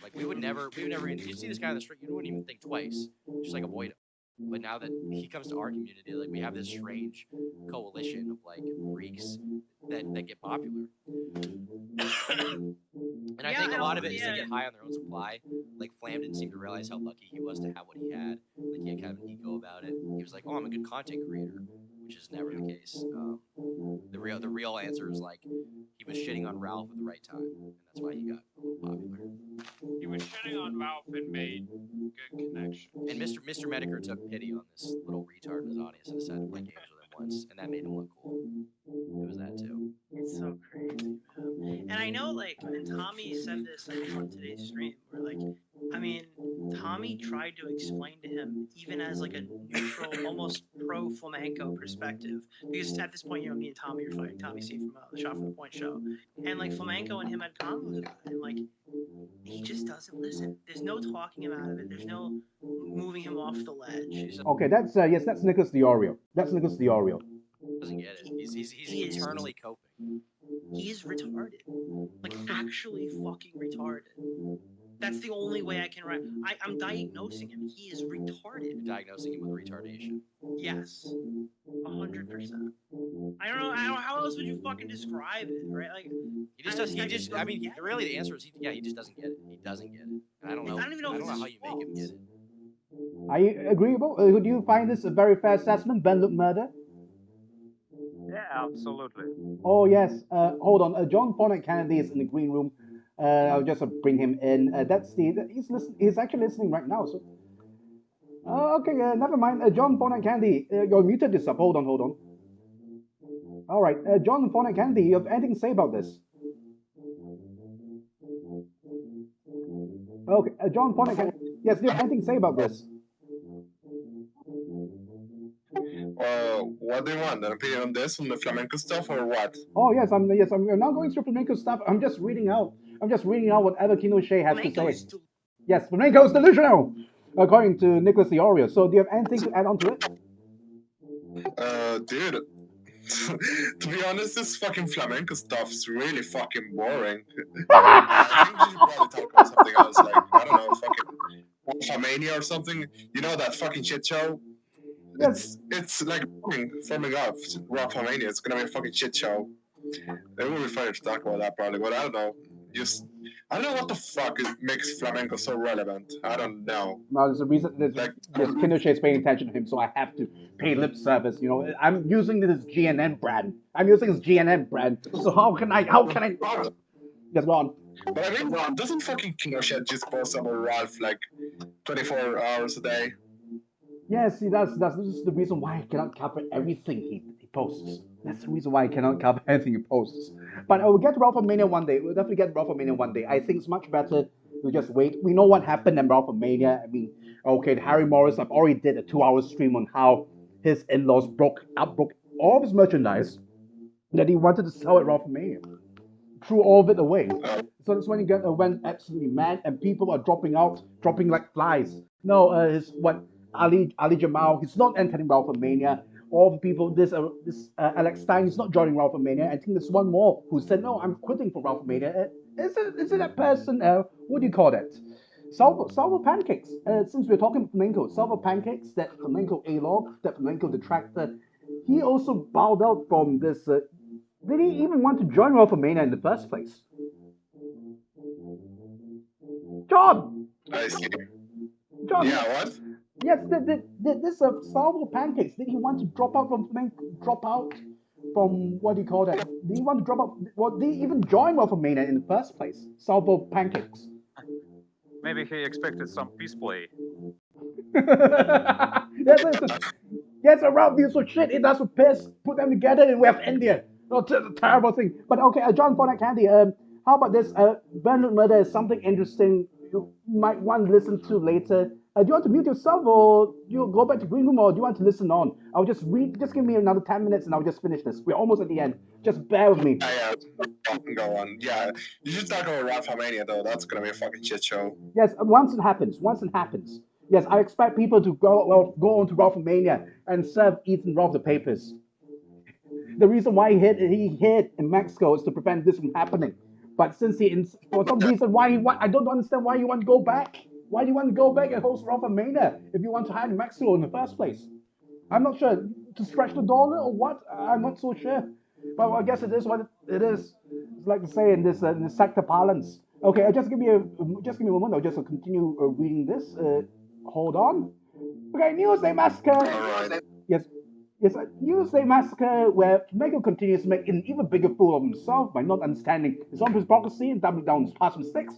Like we would never if you see this guy on the street, you wouldn't even think twice. Just like avoid him. But now that he comes to our community, like we have this strange coalition of like freaks that get popular. And I think a lot of it is they get high on their own supply. Like Flam didn't seem to realize how lucky he was to have what he had. Like he had kind of an ego about it. He was like, "Oh, I'm a good content creator," which is never the case. The real answer is like he was shitting on Ralph at the right time, and that's why he got a little popular. He was shitting on Ralph and made good connection. And Mr. Medicare took pity on this little retard in his audience and decided to play games with him once, and that made him look cool. It was that too. It's so crazy, man. And I know, like, and Tommy said this, I think, on today's stream, where, like, I mean, Tommy tried to explain to him, even as, like, a neutral, almost pro-Flamenco perspective, because at this point, you know, me and Tommy are fighting Tommy C from the Shot from the Point show, and, like, Flamenco and him had combos about it, and, like, he just doesn't listen. There's no talking him out of it. There's no moving him off the ledge. Okay, that's that's Nicholas the Oreo. That's Nicholas the Oreo. Doesn't get it. He's eternally coping. He is retarded. Like, actually fucking retarded. That's the only way I can write. I'm diagnosing him. He is retarded. You're diagnosing him with retardation. Yes. 100%. I don't know how else would you fucking describe it, right? Like, he just doesn't. I mean, really, the answer is he just doesn't get it. He doesn't get it. And I don't know. I don't even know how you make him get it. Are you agreeable? Do you find this a very fair assessment, Ben Look Murder? Yeah, absolutely. Oh yes. Hold on. John Bonnet Kennedy is in the green room. I'll just bring him in. He's actually listening right now. So. Okay. Never mind. John Bonnet Kennedy, you're muted this up. Hold on. All right. John Bonnet Kennedy, you have anything to say about this? Okay. John Bonnet Kennedy. Yes. Do you have anything to say about this? What do you want? An opinion on this, on the flamenco stuff, or what? Oh yes, I'm not going through flamenco stuff. I'm just reading out whatever Kino Shea has to say. Yes, flamenco is delusional, according to Nicholas the Oreo. So do you have anything to add on to it? Dude, to be honest, this fucking flamenco stuff's really fucking boring. I think we should probably talk about something else, like, I don't know, fucking Wolfamania or something. You know that fucking shit show? Yes. It's like forming up Wolfamania. It's gonna be a fucking shit show. It would be funny to talk about that probably, but I don't know. I don't know what the fuck makes flamenco so relevant. I don't know. No, there's a reason. Kino Shea is paying attention to him, so I have to pay lip service. You know, I'm using this GNN brand. So how can I? Yes, go on. But I mean, doesn't fucking Kino Shea just post about Ralph like 24 hours a day? Yes, he does. This is the reason why I cannot cover everything he posts. That's the reason why I cannot cover anything he posts. But we'll get Ralphamania one day. We'll definitely get Ralphamania one day. I think it's much better to just wait. We know what happened in Ralphamania. I mean, okay, Harry Morris, I've already did a 2-hour stream on how his in-laws broke all of his merchandise that he wanted to sell at Ralphamania. Threw all of it away. So that's when he went absolutely mad, and people are dropping like flies. No, Ali Jamal, he's not entering Ralphamania. All the people, this Alex Stein is not joining Ralphamania. I think there's one more who said, no, I'm quitting for Ralphamania. Is it that person? What do you call that? Salvo Pancakes. Since we're talking Flamenco, Salvo Pancakes, that Flamenco A-log, that Flamenco detractor, he also bowed out from this. Did he even want to join Ralphamania in the first place? John! I see. John! Yeah, what? Yes, this Salvo Pancakes. Did he want to drop out from what do you call that? Did he want to drop out? Well, did he even join Mania in the first place? Salvo Pancakes. Maybe he expected some peace play. Yes, around these so shit. It does with piss. Put them together and we have India. Oh, terrible thing. But okay, John Bonnet Candy. How about this? Bernard Murder is something interesting you might want to listen to later. Do you want to mute yourself or you go back to green room or do you want to listen on? I'll just read. Just give me another 10 minutes and I'll just finish this. We're almost at the end. Just bear with me. Yeah, go on. Yeah, you should talk about Raffamania though. That's gonna be a fucking shit show. Yes, once it happens. Yes, I expect people to go on to Raffamania and serve Ethan Roth the papers. The reason why he hid in Mexico is to prevent this from happening. But since for some reason I don't understand why you want to go back. Why do you want to go back and host Raffamania if you want to hide in Mexico in the first place? I'm not sure. To stretch the dollar or what? I'm not so sure. But I guess it is what it is. It's like to say in this sector parlance. Okay, just give me a moment. I'll just continue reading this. Hold on. Okay, Newsday Massacre. Yes, Newsday Massacre, where Flamenco continues to make an even bigger fool of himself by not understanding his own hypocrisy and doubling down his past mistakes.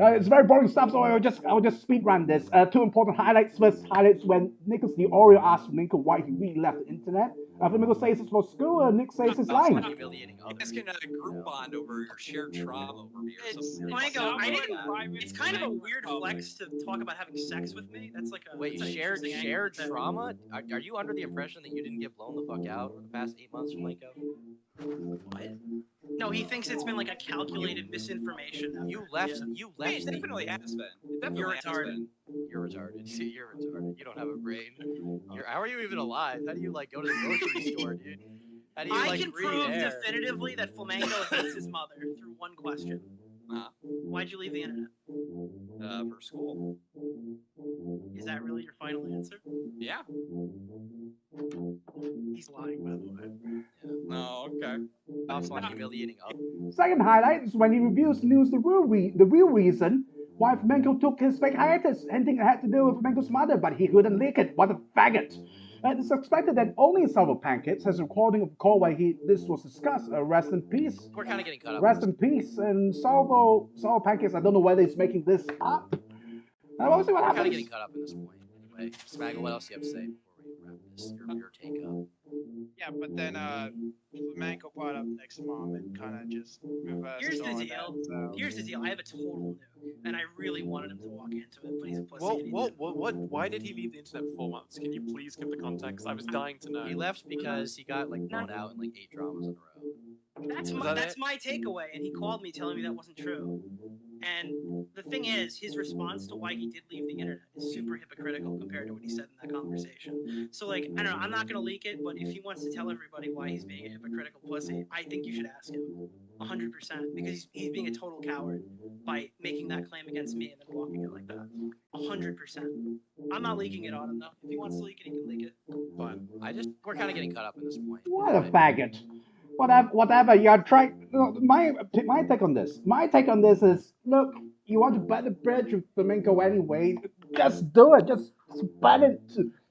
It's very boring stuff, so I'll just speed run this. Two important highlights. First highlights when Nicholas the Oreo asked Flamenco why he really left the internet. Flamenco says it's for school, Nick says it's lying. You guys can group bond over your shared trauma over beer. It's kind of a weird flex to talk about having sex with me. That's like a wait, shared trauma? Are you under the impression that you didn't get blown the fuck out for the past 8 months, Flamenco? What? No, he thinks it's been like a calculated misinformation. You left. It definitely has been. It definitely has been. You're retarded. You're retarded. You don't have a brain. How are you even alive? How do you like go to the grocery store, dude? How do you I can prove definitively that Flamenco hates his mother through one question. Why'd you leave the internet? For school. Is that really your final answer? Yeah. He's lying, by the way. Oh, okay. That's not humiliating. Second highlight is when he reviews news the real reason why Flamenco took his fake hiatus, hinting it had to do with Flamenco's mother, but he couldn't leak it. What a faggot! It's expected that only Salvo Pancakes has a recording of the call where this was discussed. Rest in peace. We're kind of getting cut up. Rest in peace. And Salvo Pancakes, I don't know whether he's making this up. We'll see what happens. We're kind of getting cut up at this point. Anyway, Smaggle, what else do you have to say before we wrap this? Your take up. Yeah, but then Flamenco brought up Nick's mom and kind of just reversed. Here's the all deal. That, so. Here's the deal. I have a total nuke, and I really wanted him to walk into it, but he's a pussy. What? Why did he leave the internet for 4 months? Can you please give the context? I was dying to know. He left because he got like blown out in like 8 dramas in a row. That's my takeaway, and he called me telling me that wasn't true. And the thing is, his response to why he did leave the internet is super hypocritical compared to what he said in that conversation. So, like, I don't know, I'm not going to leak it, but if he wants to tell everybody why he's being a hypocritical pussy, I think you should ask him. 100%. Because he's being a total coward by making that claim against me and then walking it like that. 100%. I'm not leaking it on him, though. If he wants to leak it, he can leak it. But we're kind of getting cut up at this point. What a faggot. Whatever you're trying. My take on this. My take on this is: look, you want to burn the bridge with Flamenco anyway. Just do it. Just burn it.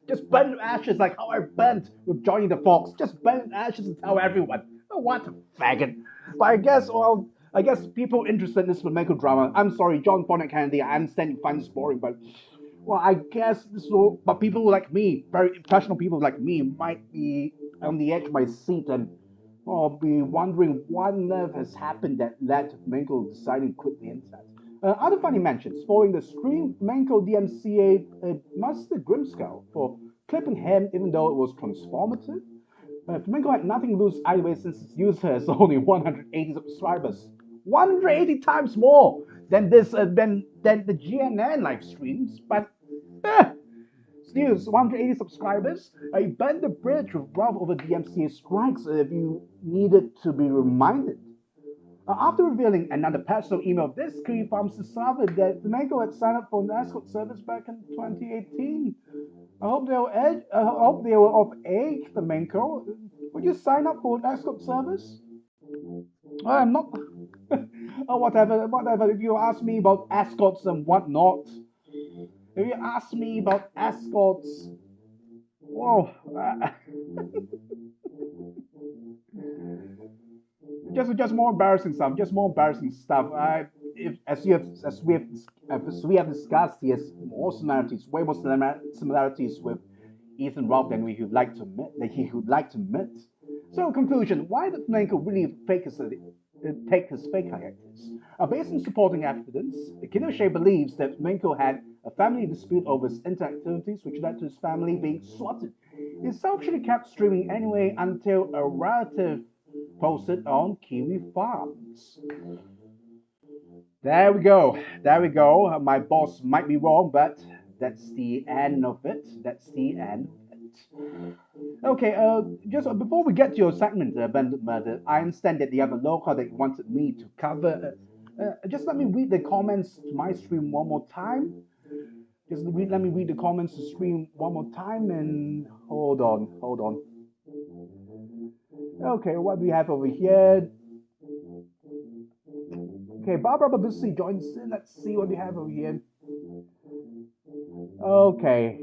Just burn to ashes like how I burnt with Johnny the Fox. Just burn to ashes and tell everyone. Oh, what a faggot. But I guess people interested in this Flamenco drama. I'm sorry, John Bonnet Candy. I understand you find this boring, but I guess but people like me, very impressionable people like me, might be on the edge of my seat and. I'll be wondering what on earth has happened that led to Flamenco deciding to quit the internet. Other funny mentions. Following the stream, Flamenco DMCA Master Grimskull for clipping him even though it was transformative. Flamenco had nothing to lose either way since its user has only 180 subscribers. 180 times more than the GNN live streams, but News, 180 subscribers. I burned the bridge with Ralph over DMCA strikes if you needed to be reminded. After revealing another personal email of this, Key Farms discovered that Flamenco had signed up for an escort service back in 2018. I hope they were of age, Flamenco. Would you sign up for an escort service? I'm not. Whatever. If you ask me about escorts and whatnot. If you ask me about escorts, whoa, just more embarrassing stuff. Just more embarrassing stuff. If as we have discussed, he has more similarities, way more similarities with Ethan Rock than we would like to admit. That he would like to admit. So, conclusion: why did Flamenco really take his fake hiatus? Based on supporting evidence, Pinochet believes that Flamenco had a family dispute over his internet activities, which led to his family being swatted. He selfishly kept streaming anyway until a relative posted on Kiwi Farms. There we go. There we go. My boss might be wrong, but that's the end of it. That's the end of it. Okay, just before we get to your segment, Bandit Murder, I understand that the other local that you wanted me to cover. Just let me read the comments to my stream one more time. Let me read the comments to stream one more time and hold on. Okay, what do we have over here? Okay, Barbara Babusi joins in. Let's see what we have over here. Okay.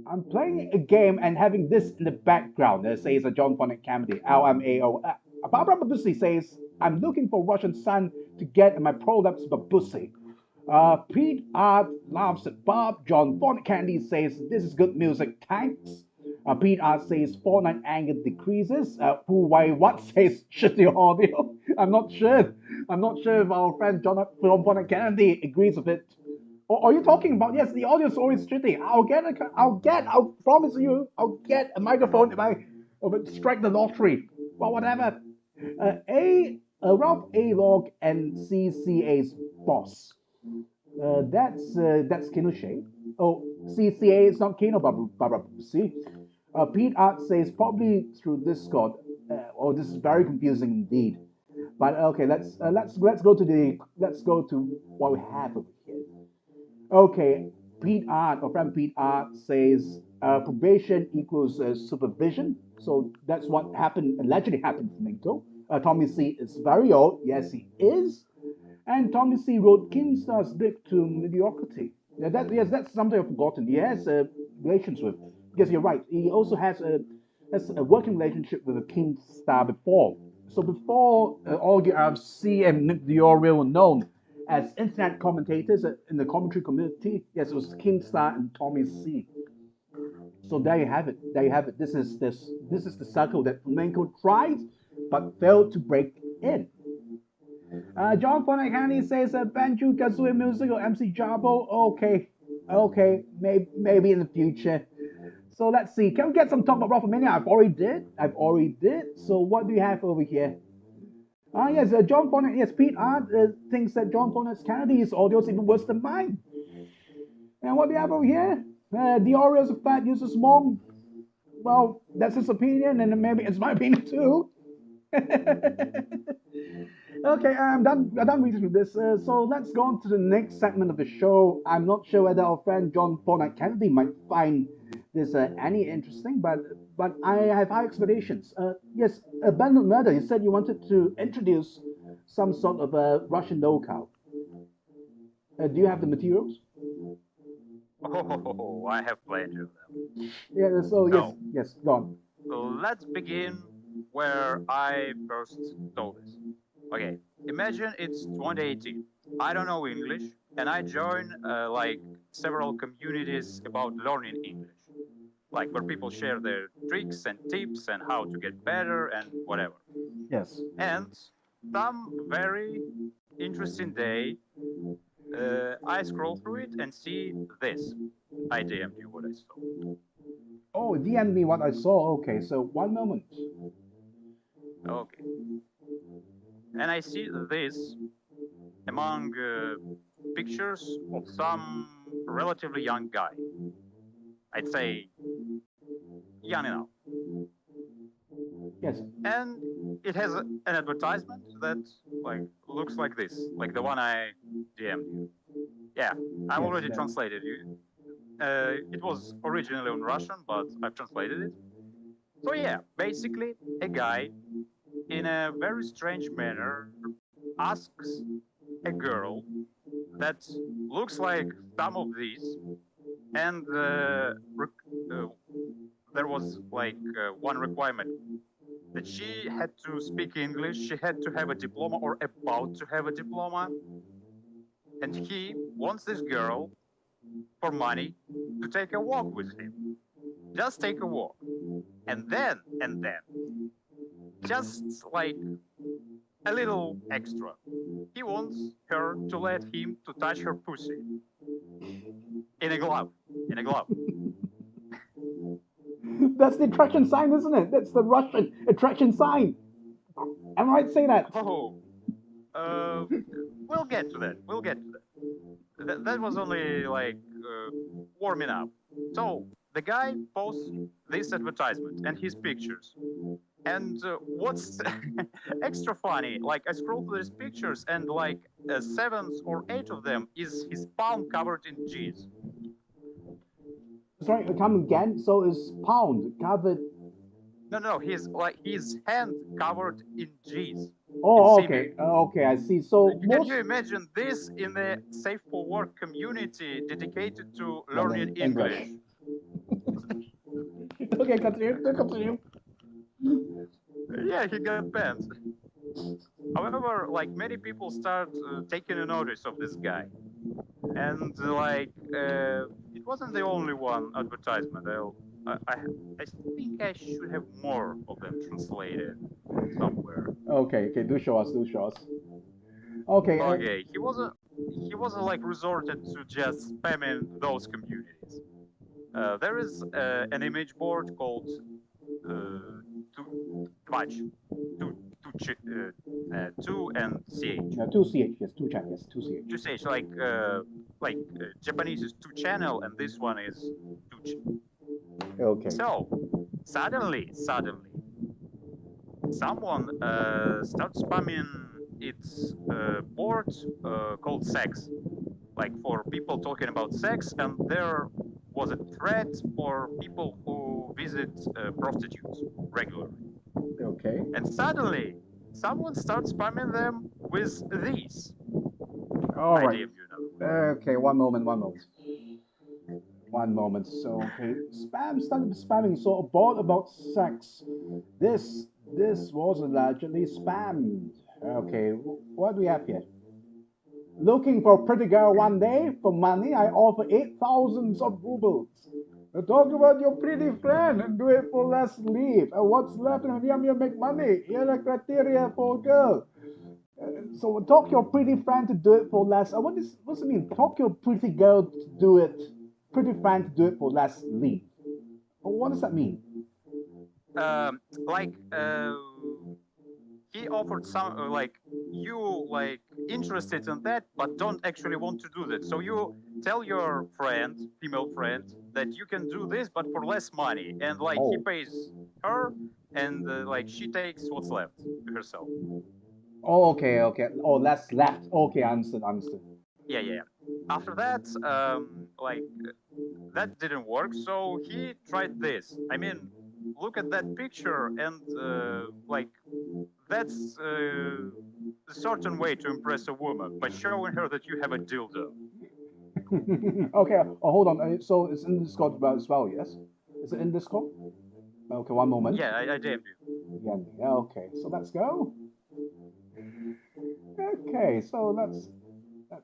I'm playing a game and having this in the background. It says a John Bonnet comedy. LMAO. Barbara Babusi says, I'm looking for Russian son to get in my prolapse Babusi. Pete Art laughs at Bob. John Bonnet Candy says, this is good music, thanks. Pete Art says, Fortnite anger decreases. Fu Wei What says, shitty audio. I'm not sure if our friend John Bonnet Candy agrees with it. Or are you talking about, yes, the audio is always shitty. I'll promise you, I'll get a microphone if I strike the lottery. Well, whatever. Ralph A. Log and CCA's boss. That's Pinochet. Oh, CCA is not Kino Barbara. See? Pete Art says probably through Discord. Oh, this is very confusing indeed. But okay, let's go to what we have over here. Okay, Pete Art, or friend Pete Art says probation equals supervision. So that's what allegedly happened to Minto. Tommy C is very old. Yes, he is. And Tommy C wrote Kingstar's dick to mediocrity. That's something I've forgotten. He has relations with. Yes, you're right. He also has a working relationship with a Kingstar before. So before Augie RFC and Nick Diorio were known as internet commentators in the commentary community, yes, it was Kingstar and Tommy C. So there you have it. There you have it. This is the circle that Flamenco tried but failed to break in. John Fonacani says Banjo Kazooie musical MC Jarbo. Okay, maybe in the future. So let's see. Can we get some talk about WrestleMania? I've already did. So what do you have over here? Yes, John Fonak. Yes, Pete Art thinks that John Fonak's Kennedy's audio is even worse than mine. And what do you have over here? The Orioles of fat uses mom. Well, that's his opinion, and maybe it's my opinion too. Okay, I'm done reading through this. So let's go on to the next segment of the show. I'm not sure whether our friend John Bonnet Kennedy might find this any interesting, but I have high expectations. Yes, Abandoned Murder, you said you wanted to introduce some sort of a Russian locale. Do you have the materials? Oh, I have plenty of them. Yeah, so No. yes, go on. So let's begin where I first saw this. Okay, imagine it's 2018. I don't know English, and I join like several communities about learning English, like where people share their tricks and tips and how to get better and whatever. Yes. And some very interesting day, I scroll through it and see this. I DM'd you what I saw. Oh, DM me what I saw. Okay, so one moment. Okay. And I see this among pictures of some relatively young guy. I'd say young enough. Yes. And it has an advertisement that like looks like this, like the one I DM'd you. Yeah, I've already translated you. It was originally on Russian, but I've translated it. So yeah, basically a guy in a very strange manner asks a girl that looks like some of these, and there was like one requirement that she had to speak English, she had to have a diploma or about to have a diploma, and he wants this girl for money to take a walk with him. Just take a walk. And then, just like a little extra. He wants her to let him to touch her pussy. In a glove. In a glove. That's the attraction sign, isn't it? That's the Russian attraction sign. Am I right to say that? Oh, we'll get to that. We'll get to that. That was only like warming up. So the guy posts this advertisement and his pictures. And what's extra funny, like I scroll through these pictures and like 7 or 8 of them is his palm covered in G's. Sorry, come again. So is pound covered? No, his hand covered in G's. Oh, okay, okay, I see. So Can you imagine this in a safe for work community dedicated to learning English? Okay, continue. Yeah, he got banned. However, like many people start taking a notice of this guy, and it wasn't the only one advertisement. I think I should have more of them translated somewhere. Okay, do show us. Okay. Okay, he wasn't like resorted to just spamming those communities. There is an image board called two and ch. No, 2ch, yes, 2chan, yes, 2ch. 2ch, like Japanese is 2 channel, and this one is 2ch. Okay. So suddenly, someone starts spamming its board called sex, like for people talking about sex, and there was a threat for people who visit prostitutes regularly. Okay. And suddenly, someone starts spamming them with these. All right. You know. Okay, one moment. So, okay, started spamming. So, about sex. This was allegedly spammed. Okay, what do we have here? Looking for a pretty girl one day for money, I offer 8,000 rubles. Talk about your pretty friend and do it for less leave. And what's left and you make money. Here are criteria for a girl. So talk your pretty friend to do it for less. What's it mean? Talk your pretty girl to do it. Pretty friend to do it for less leave. What does that mean? He offered some you interested in that, but don't actually want to do that. So you tell your friend, female friend, that you can do this, but for less money, and he pays her, and she takes what's left to herself. Oh, okay. Oh, less left. Okay, understood. Yeah. After that, that didn't work, so he tried this. I mean, look at that picture, and that's a certain way to impress a woman, by showing her that you have a dildo. Okay, hold on. So it's in Discord as well, yes? Is it in Discord? Okay, one moment. Yeah, I DM'd you. Yeah, okay, so let's go. Okay, so let's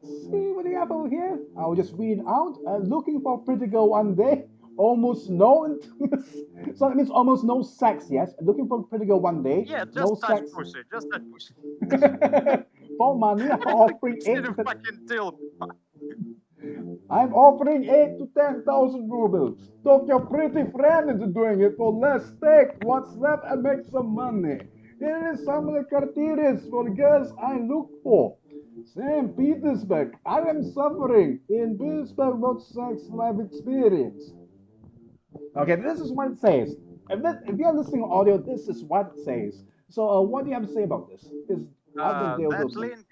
see what do we have over here. I'll just read out. Looking for a pretty girl one day. Almost no intimacy. So that means almost no sex, yes? Looking for a pretty girl one day. Yeah, just no touch sex. pussy. Just touch pussy. For money, I'm offering I'm offering 8 to 10,000 rubles. Talk your pretty friend into doing it for less. Take what's left and make some money. Here is some of the criteria for girls I look for. St. Petersburg. I am suffering in Petersburg about sex life experience. Okay, this is what it says. If you're listening to audio, this is what it says. So, what do you have to say about this? That link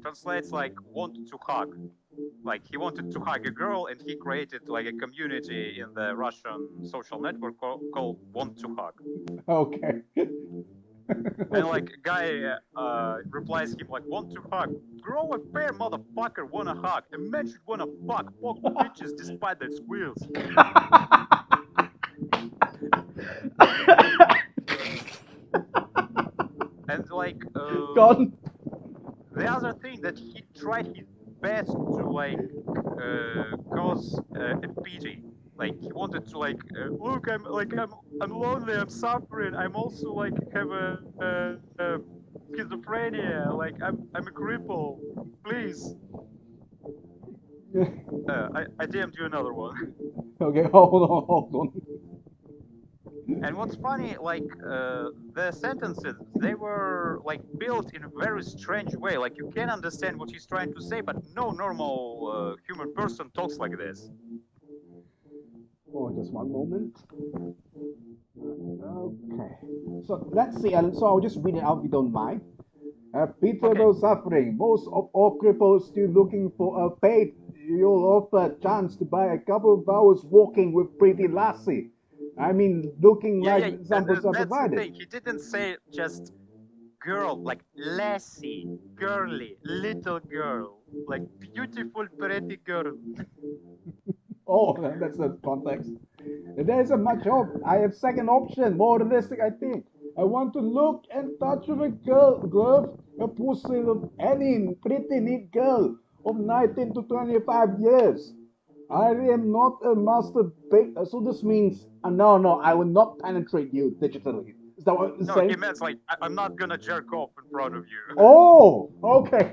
translates like want to hug. Like he wanted to hug a girl, and he created like a community in the Russian social network called Want to Hug. Okay. And like a guy replies him like, want to hug? Grow a pair, motherfucker, wanna hug. A man should wanna fuck bitches despite their squeals. And like Gone. the other thing that he tried his best to like cause a pity. Like he wanted to like look, I'm lonely, I'm suffering. I'm also like have a schizophrenia. Like I'm a cripple. Please. I DM'd you another one. Okay, hold on. And what's funny, like the sentences, they were like built in a very strange way. Like you can understand what he's trying to say, but no normal human person talks like this. Oh, just one moment. Okay. So let's see. So I'll just read it out if you don't mind. Pitiable suffering. Most of all cripples still looking for a paid. You'll offer a chance to buy a couple of hours walking with pretty lassie. I mean, looking like some that's the provided. thing. He didn't say just girl, like lassie, girly, little girl, like beautiful, pretty girl. Oh, that's the context. There isn't much hope. I have second option, more realistic, I think. I want to look and touch with a glove, a pussy of any pretty neat girl of 19 to 25 years. I am not a masturbate. So this means, no, I will not penetrate you digitally. Is that what you're saying? He meant like, I'm not gonna jerk off in front of you. Oh, okay.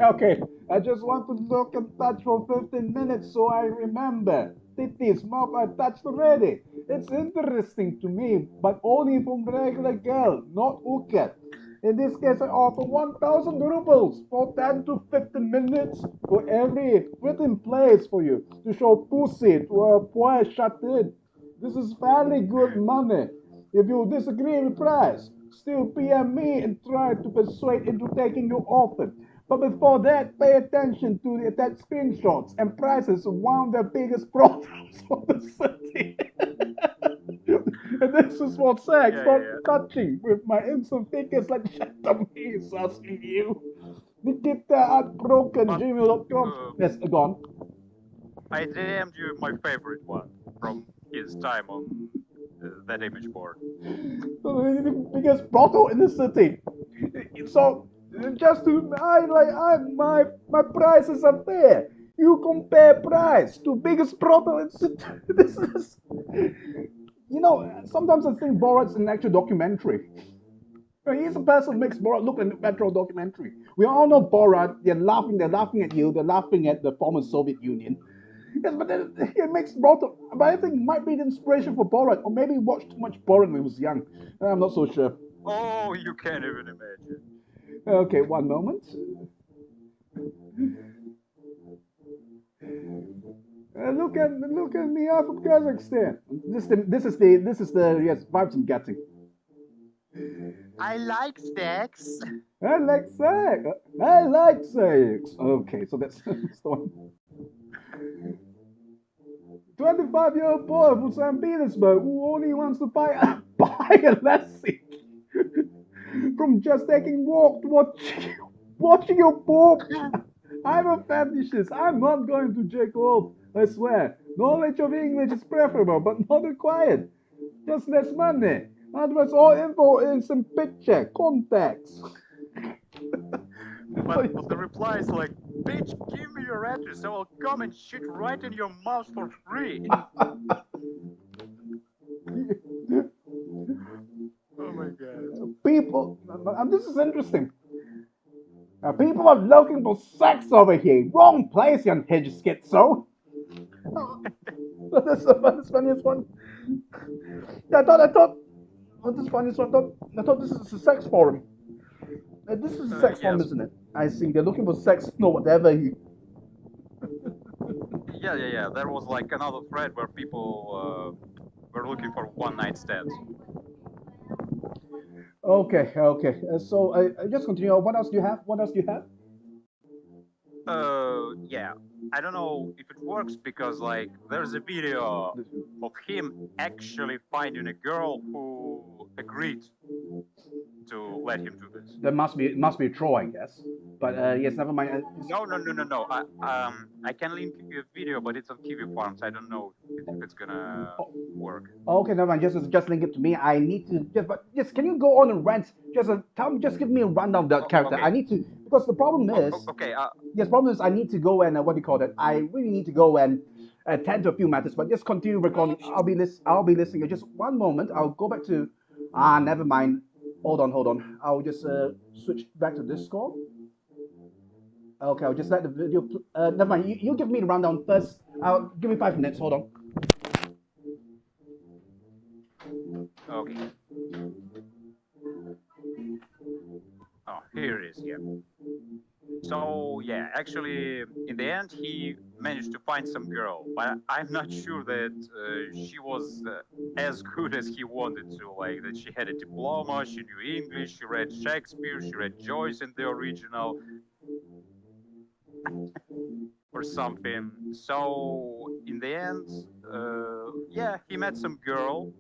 I just want to look and touch for 15 minutes so I remember. Titties, mouth, I touched already. It's interesting to me, but only from regular girl, not hooker. In this case, I offer 1,000 rubles for 10 to 15 minutes for every written place for you to show pussy to a Poa.st. This is fairly good money. If you disagree with price, still PM me and try to persuade into taking your offer. But before that, pay attention to the attached screenshots and prices of one of the biggest brothels of the city. And this is what sex, not touching with my instant figures like Shadow is asking you. The guitar at broken.gmail.com. Yes, gone. I DM'd you my favorite one from his time on that image board. The biggest brothel in the city. So just to my prices are fair. You compare price to biggest brothel in city. This is, sometimes I think Borat's an actual documentary. He's a person who makes Borat look like a retro documentary. We all know Borat. They're laughing at you. They're laughing at the former Soviet Union. Yes, but then it makes Borat. But I think it might be the inspiration for Borat, or maybe he watched too much Borat when he was young. I'm not so sure. Oh, you can't even imagine. Okay, one moment. Look at me, I'm from Kazakhstan. This is the yes vibes I'm getting. I like sex. I like sex. I like sex. Okay, so that's the one. 25-year-old boy from St. Petersburg who only wants to buy a lassie from just taking walk to watching your boob. I'm a fetishist. I'm not going to jerk off. I swear. Knowledge of English is preferable, but not required. Just less money. Otherwise, all info is in picture, contacts. But the reply is like, bitch, give me your address, so I'll come and shit right in your mouth for free. Oh my god. People, and this is interesting. People are looking for sex over here. Wrong place, you unhinged schizo. That's the funniest one. I thought, this funniest one. I thought this is a sex forum. This is a sex forum, isn't it? I see. They're looking for sex, no whatever. Yeah. There was like another thread where people were looking for one-night stands. Okay. So I just continue. What else do you have? Yeah. I don't know if it works because like there's a video of him actually finding a girl who agreed to let him do this. There must be a troll, I guess. But yes, never mind. No. I can link you a video, but it's on Kiwi Farms. I don't know if it's gonna work. Okay, never mind. Just link it to me. I need to just can you go on and rant? Just give me a rundown of that character. Okay. I need to because the problem is Okay. yes, problem is I need to go and what do you call it? I really need to go and attend to a few matters. But just continue recording. I'll be listening. Just one moment. I'll go back to never mind. Hold on. I'll just switch back to Discord. Okay, I'll just let the video. Never mind. You give me the rundown first. Give me 5 minutes. Hold on. Okay. Oh, here it is. Yeah. So yeah, actually, in the end, he managed to find some girl, but I'm not sure that she was as good as he wanted to. Like that, she had a diploma, she knew English, she read Shakespeare, she read Joyce in the original, or something. So in the end, yeah, he met some girl,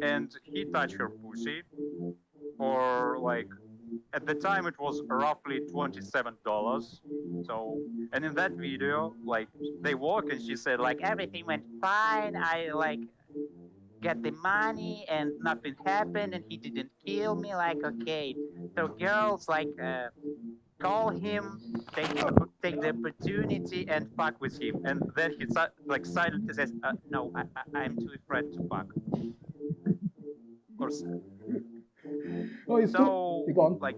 and he touched her pussy for like. At the time, it was roughly $27. So, and in that video, like, they walk and she said, like, everything went fine. I, like, get the money and nothing happened and he didn't kill me. Like, okay. So girls, like, call him, take the opportunity and fuck with him. And then he, like, silently says, no, I'm too afraid to fuck. Or so, like,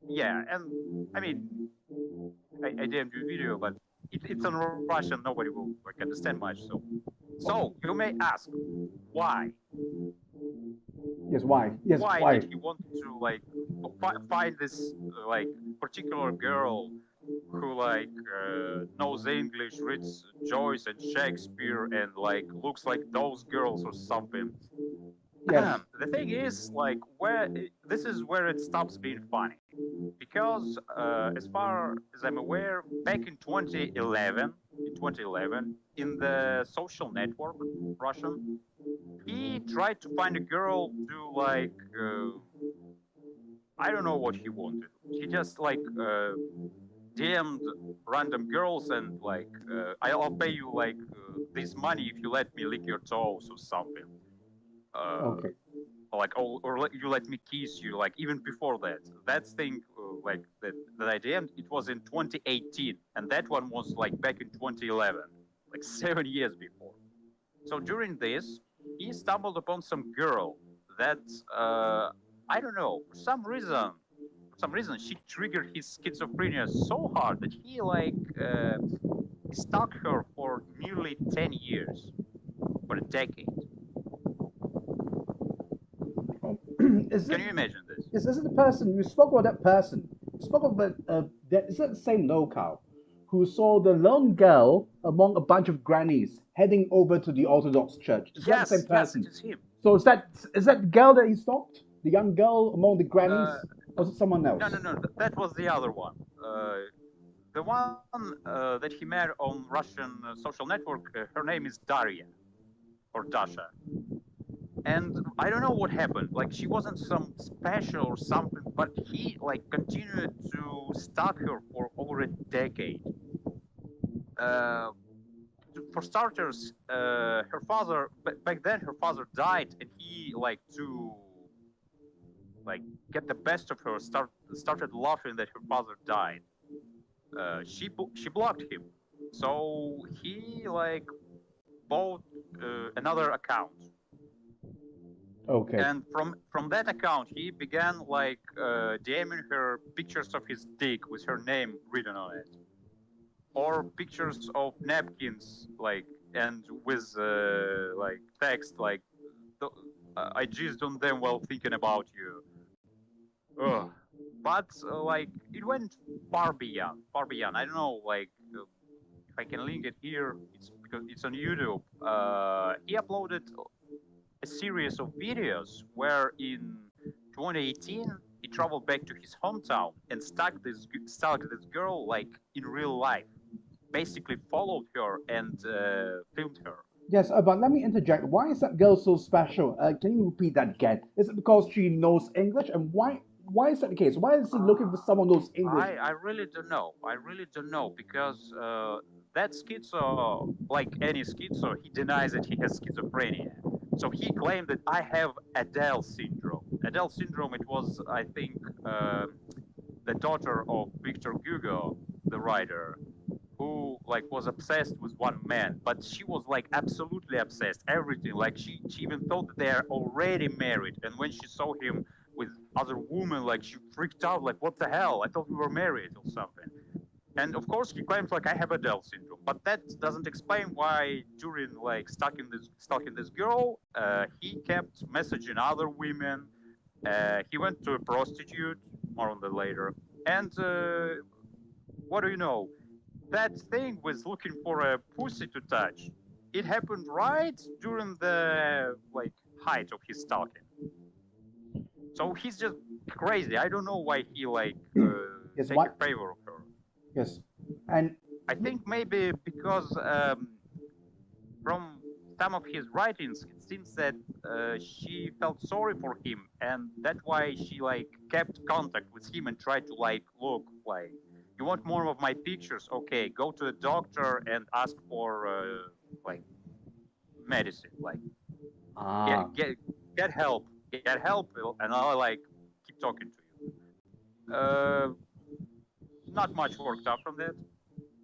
yeah, and I mean, I didn't do video, but it's in Russian. Nobody will like understand much. So you may ask, why? Yes, why? Yes, why did he want to like find this like particular girl who like knows English, reads Joyce and Shakespeare, and like looks like those girls or something? Yes. The thing is, like, this is where it stops being funny, because as far as I'm aware, back in 2011, in the social network Russian, he tried to find a girl to like, I don't know what he wanted. He just like DM'd random girls and like, I'll pay you like this money if you let me lick your toes or something. Okay. Like, or you let me kiss you, like even before that thing like that I DM'd, it was in 2018, and that one was like back in 2011, like 7 years before. So during this, he stumbled upon some girl that I don't know, for some reason she triggered his schizophrenia so hard that he like stalked her for nearly 10 years, for a decade. Can you imagine this? Is this the person you spoke about? That person you spoke about that is that the same locale who saw the lone girl among a bunch of grannies heading over to the Orthodox Church? Is that the same person? Yes, it is him. So is that the girl that he stalked? The young girl among the grannies? Or is it someone else? No. That was the other one. The one that he met on Russian social network, her name is Daria, or Dasha. And I don't know what happened. Like, she wasn't some special or something, but he like continued to stalk her for over a decade. For starters, her father back then her father died, and he like to like get the best of her started laughing that her father died. She blocked him, so he like bought another account. Okay. And from that account, he began like DMing her pictures of his dick with her name written on it, or pictures of napkins, like, and with like text like, "I jizzed on them while thinking about you." Ugh. But like it went far beyond. I don't know, like if I can link it here. It's because it's on YouTube. He uploaded a series of videos where in 2018 it traveled back to his hometown and stalked this girl like in real life. Basically followed her and filmed her. Yes, but let me interject. Why is that girl so special? Can you repeat that again? Is it because she knows English? And why is that the case? Why is he looking for someone who knows English? I really don't know. I really don't know because that schizo, like any schizo, he denies that he has schizophrenia. So he claimed that I have Adele syndrome. Adele syndrome, it was, I think, the daughter of Victor Hugo, the writer, who like was obsessed with one man, but she was like absolutely obsessed, everything. Like she even thought that they are already married, and when she saw him with other women, like she freaked out, like what the hell? I thought we were married or something. And of course, he claims like I have Adele syndrome, but that doesn't explain why during like stalking this girl, he kept messaging other women. He went to a prostitute, more on that later. And what do you know? That thing was looking for a pussy to touch. It happened right during the like height of his stalking. So he's just crazy. I don't know why he like Yes, take what? a favor of her. Yes, and I think maybe because from some of his writings, it seems that she felt sorry for him, and that's why she like kept contact with him and tried to like look like, you want more of my pictures? Okay, go to a doctor and ask for like medicine, like ah, get help, and I'll like keep talking to you. Not much worked out from that,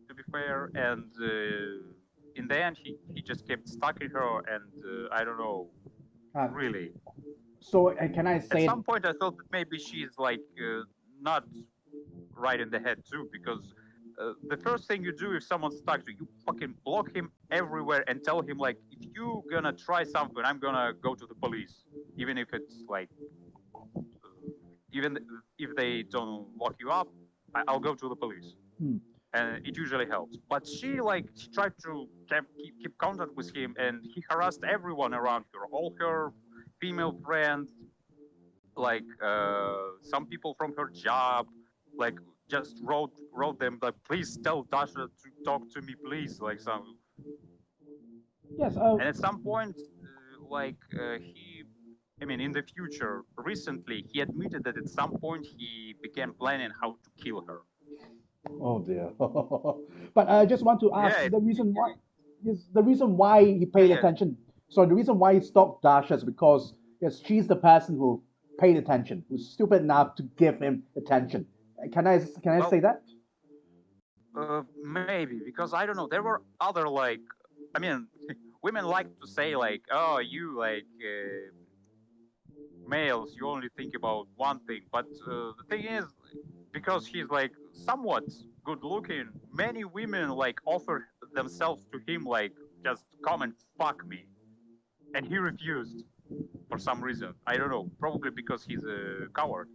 to be fair, and in the end, he just kept stalking her, and I don't know, ah, really. so can I At say it? some point, I thought that maybe she's like not right in the head too, because the first thing you do if someone stalks you, you fucking block him everywhere and tell him like, if you gonna try something, I'm gonna go to the police, even if it's like, even if they don't lock you up, I'll go to the police. Hmm. And it usually helps. But she tried to keep contact with him, and he harassed everyone around her, all her female friends, like some people from her job, like just wrote them like, please tell Dasha to talk to me, please, like some. Yes, And at some point, he, I mean, in the future, recently, he admitted that at some point he began planning how to kill her. oh dear. But I just want to ask Yeah, the reason why. Yes, the reason why he paid yeah. attention. So the reason why he stalked Dasha is because yes, she's the person who paid attention, who's stupid enough to give him attention. Can I Well, say that? maybe because I don't know. There were other like, I mean, women like to say like, "Oh, you like males, you only think about one thing." But the thing is, because he's like somewhat good looking, many women like offer themselves to him like, just come and fuck me, and he refused for some reason. I don't know. Probably because he's a coward.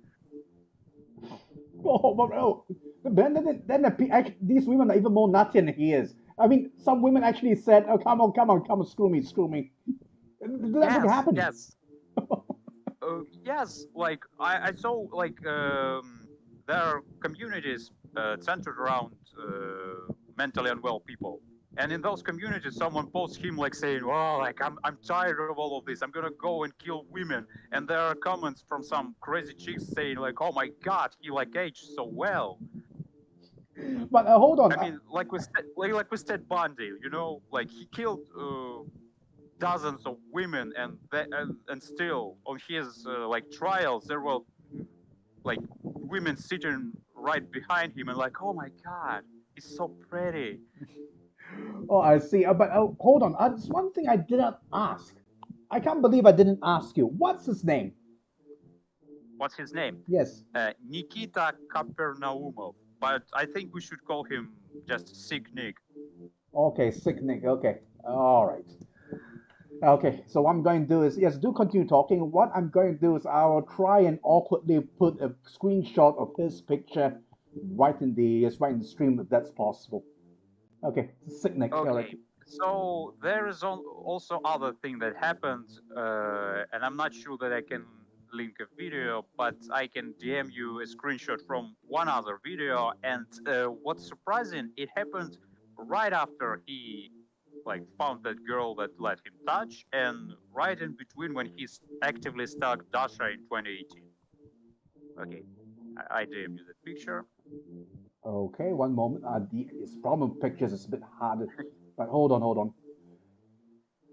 Oh, but oh, these women are even more nutty than he is. I mean, some women actually said, "Oh, come on, screw me, screw me." That would happen. Yes. Yes, like I saw like there are communities centered around mentally unwell people, and in those communities, someone posts him like saying, "Oh, like I'm tired of all of this. I'm gonna go and kill women." And there are comments from some crazy chicks saying like, "Oh my God, he like aged so well." But hold on. I mean, like with Ted Bundy, you know, like he killed dozens of women, and still on his like trials there were like women sitting right behind him and like, oh my God, he's so pretty. Oh, I see. But hold on. There's one thing I did not ask. I can't believe I didn't ask you. What's his name? What's his name? Yes. Nikita Kapernaumov, but I think we should call him just Sick Nick. Okay, sick Nick. Okay. All right. Okay, so what I'm going to do is, yes, do continue talking. What I'm going to do is I'll try and awkwardly put a screenshot of his picture right in the stream if that's possible. Okay, sick Nick. Okay, Right. so there is also other thing that happened, and I'm not sure that I can link a video, but I can DM you a screenshot from one other video. And what's surprising, it happened right after he found that girl that let him touch, and right in between when he's actively stalked Dasha in 2018. Okay, I DM you that picture. Okay, one moment. This problem with pictures is a bit harder, but hold on.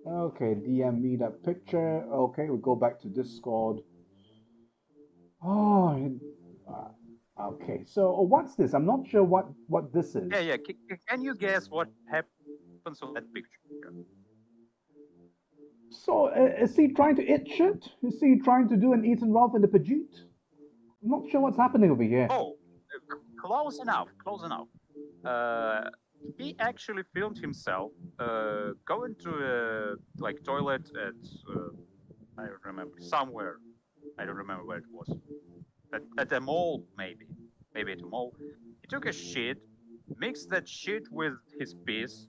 Okay, DM me that picture. Okay, we go back to Discord. Oh, okay. So what's this? I'm not sure what this is. Yeah. Can you guess what happens on that picture? So is he trying to eat shit? Is he trying to do an Ethan Ralph in the Pajute? I'm not sure what's happening over here. Oh, close enough. He actually filmed himself going to a toilet at I don't remember, somewhere. I don't remember where it was. At a mall, maybe at a mall. He took a shit, mixed that shit with his piss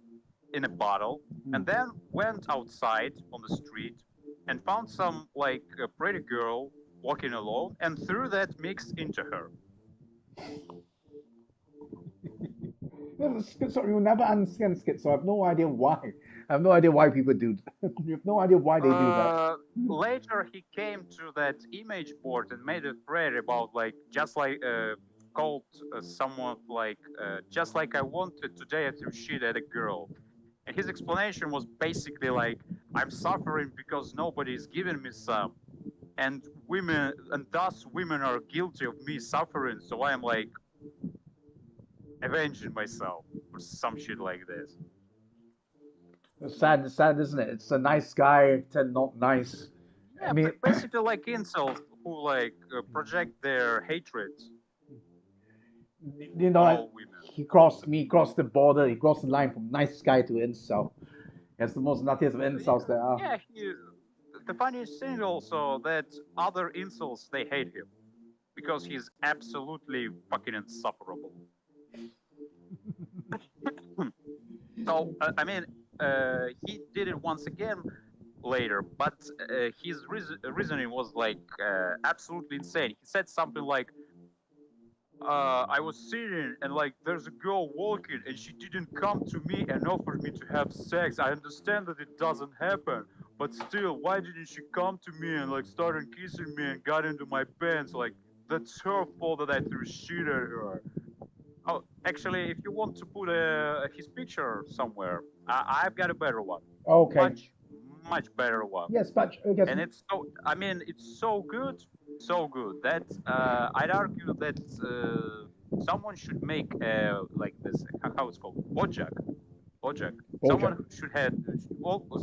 in a bottle, and then went outside on the street and found some a pretty girl walking alone and threw that mix into her. Sorry, you'll never understand skits, so I have no idea why. I have no idea why people do that. You have no idea why they do that. Later, he came to that image board and made a thread about called someone just like I wanted today I threw shit at a girl. And his explanation was basically I'm suffering because nobody is giving me some. And thus women are guilty of me suffering, so I am avenging myself or some shit like this. It's sad, isn't it? It's a nice guy, not nice. Yeah, I mean, basically like incels who project their hatred. You know, he crossed the border. He crossed the line from nice guy to incel. That's the most nuttiest of insults there are. Yeah, the funniest thing also that other incels, they hate him because he's absolutely fucking insufferable. So he did it once again later, but his reasoning was absolutely insane. He said something like, I was sitting and there's a girl walking and she didn't come to me and offer me to have sex. I understand that it doesn't happen, but still, why didn't she come to me and started kissing me and got into my pants? That's her fault that I threw shit at her. Oh, actually, if you want to put his picture somewhere, I've got a better one. Okay. Much better one. Yes, but and it's so good that I'd argue that someone should make this, how it's called, Bojack.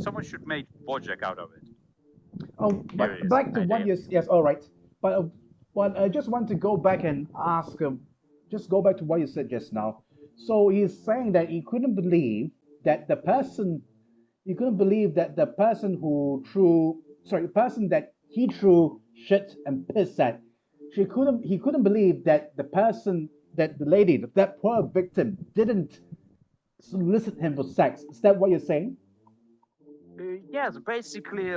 Someone should make Bojack out of it. Oh, but back to what you yes, all right. But I just want to go back and ask just go back to what you said just now. So he's saying that he couldn't believe that the person that he threw shit and piss at, he couldn't believe that the lady, that poor victim, didn't solicit him for sex. Is that what you're saying? Yes, basically,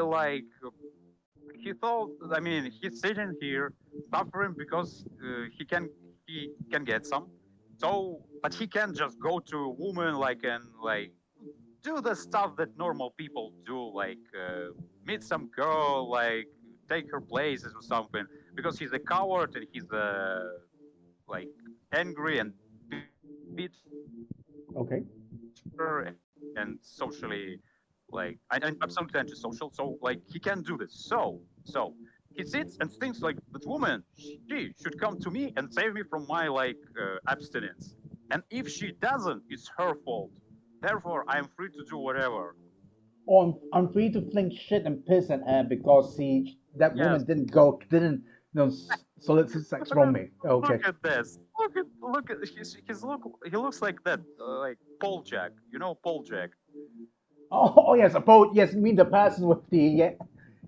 he thought. I mean, he's sitting here suffering because he can get some. So, but he can't just go to a woman and do the stuff that normal people do, meet some girl, take her places or something, because he's a coward and he's angry and bitter. Okay. And socially, and absolutely antisocial. So he can't do this. So he sits and thinks that woman, she should come to me and save me from my abstinence. And if she doesn't, it's her fault. Therefore, I am free to do whatever. Or I'm free to fling shit and piss at her because woman didn't solicit sex from me. Okay. Look at this. Look at he looks like that, Paul Jack. You know Paul Jack. Oh yes, yes, you mean the person with the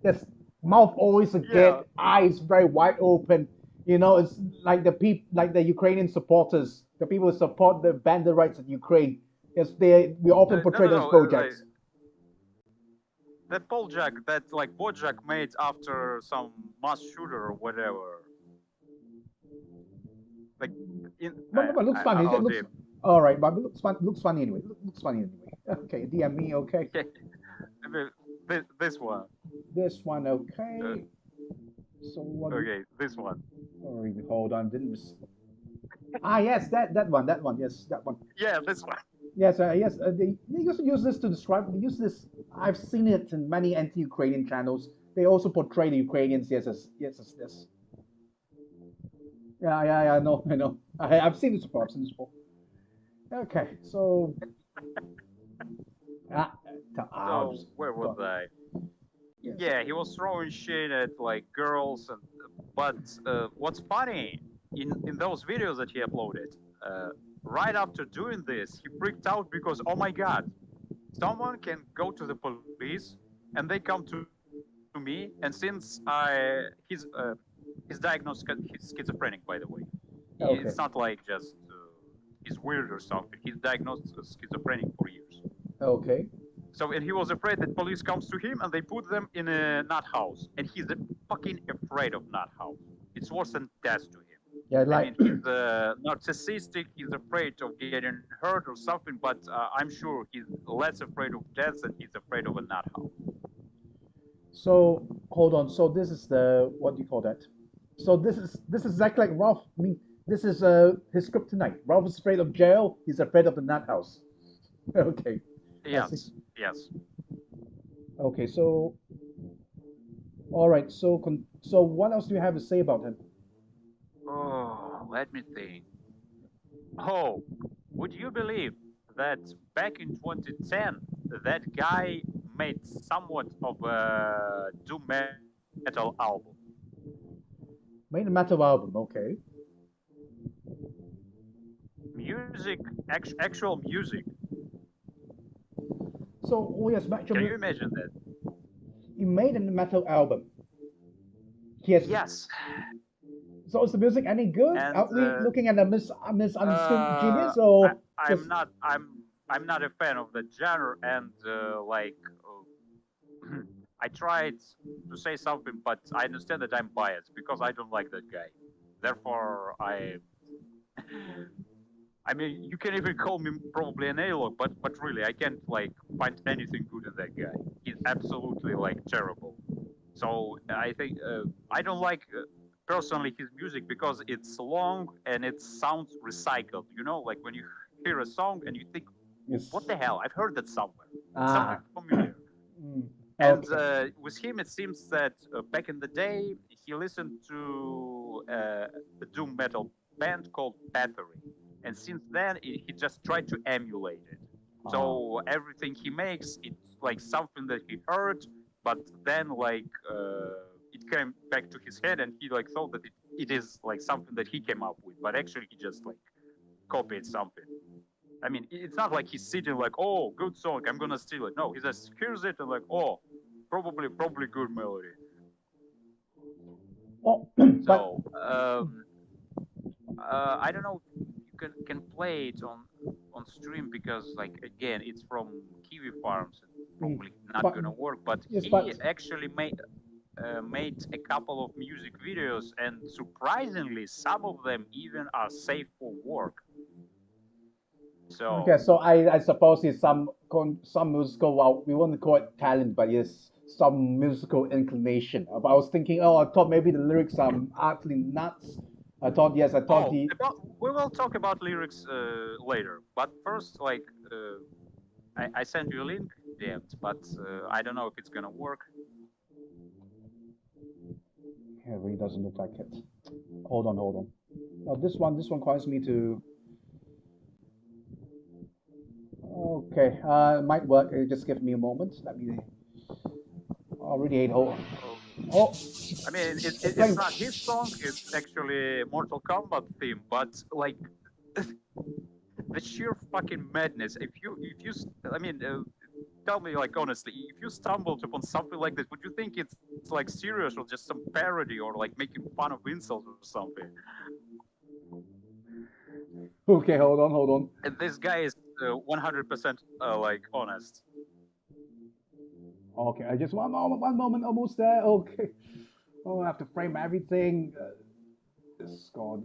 yes, mouth always agape, eyes very wide open. You know, it's like the Ukrainian supporters, the people who support the bandit rights of Ukraine. Yes, we often portray those Bojacks. that Poljack, that like Bojack made after some mass shooter or whatever. Like, But it looks funny. I'll It looks DM. all right, but it looks fun. Looks funny anyway. Looks funny anyway. Okay, DM me. Okay. This one. This one. Okay. So what? Okay, this one. Sorry, hold on. Didn't. Ah, yes, that one. That one. Yes, that one. Yeah, this one. Yes, yes. They used to use this to describe. They use this. I've seen it in many anti-Ukrainian channels. They also portray the Ukrainians. Yes, as this. Yeah. I know. I've seen this before. I've seen this before. Okay, so. So where was I? Yes. Yeah, he was throwing shit at like girls, and but what's funny in those videos that he uploaded, right after doing this, he freaked out because oh my god, someone can go to the police and they come to me, and since he's diagnosed, he's schizophrenic, by the way. Okay. It's not like just he's weird or something. He's diagnosed as schizophrenic for years. Okay. So, and he was afraid that police comes to him and they put them in a nut house. And he's fucking afraid of nut house. It's worse than death to him. Yeah, like. I mean, he's narcissistic, he's afraid of getting hurt or something, but I'm sure he's less afraid of death than he's afraid of a nut house. So, hold on. So this is the, what do you call that? So this is exactly like Ralph. I mean, this is his kryptonite. Ralph is afraid of jail. He's afraid of the nut house. Okay. Yes. Okay, so all right. So what else do you have to say about him? Oh, let me think. Oh, would you believe that back in 2010, that guy made somewhat of a doom metal album? Made a metal album. Okay. Music, actual music. So, oh yes, back to. Can you imagine that? He made a metal album. Yes. Yes. So is the music any good? And, Are we looking at a misunderstood genius, or I'm not a fan of the genre, and I tried to say something, but I understand that I'm biased because I don't like that guy. Therefore, I mean, you can even call me probably an A-log, but really, I can't like find anything good in that guy. He's absolutely like terrible. So I think I don't like personally his music because it's long and it sounds recycled. You know, like when you hear a song and you think, yes. "What the hell? I've heard that somewhere. Something familiar." Okay. And with him, it seems that back in the day, he listened to a doom metal band called Battery. And since then, he just tried to emulate it. So everything he makes, it's like something that he heard, but then like it came back to his head, and he like thought that it is like something that he came up with, but actually he just like copied something. I mean, it's not like he's sitting like, oh, good song, I'm gonna steal it. No, he just hears it and like, oh, probably good melody. Oh, so I don't know. You can play it on stream because like again it's from Kiwi Farms and probably not gonna work, but he actually made a couple of music videos, and surprisingly some of them even are safe for work. So okay, so I suppose it's some musical, well, we won't call it talent, but yes, some musical inclination. But I was thinking, oh, I thought maybe the lyrics are utterly nuts. I thought we will talk about lyrics later. But first, like, I sent you a link, but I don't know if it's gonna work. Yeah, it really doesn't look like it. Hold on. Now this one requires me to. Okay, might work. Just give me a moment. Let me. Already hate hold. Oh, I mean, it's not his song. It's actually Mortal Kombat theme, but like the sheer fucking madness. If you, I mean, tell me like honestly, if you stumbled upon something like this, would you think it's like serious or just some parody or like making fun of insults or something? Okay, hold on. And this guy is 100% like honest. Okay, I just one moment, almost there. Okay. Oh, I have to frame everything. Discord.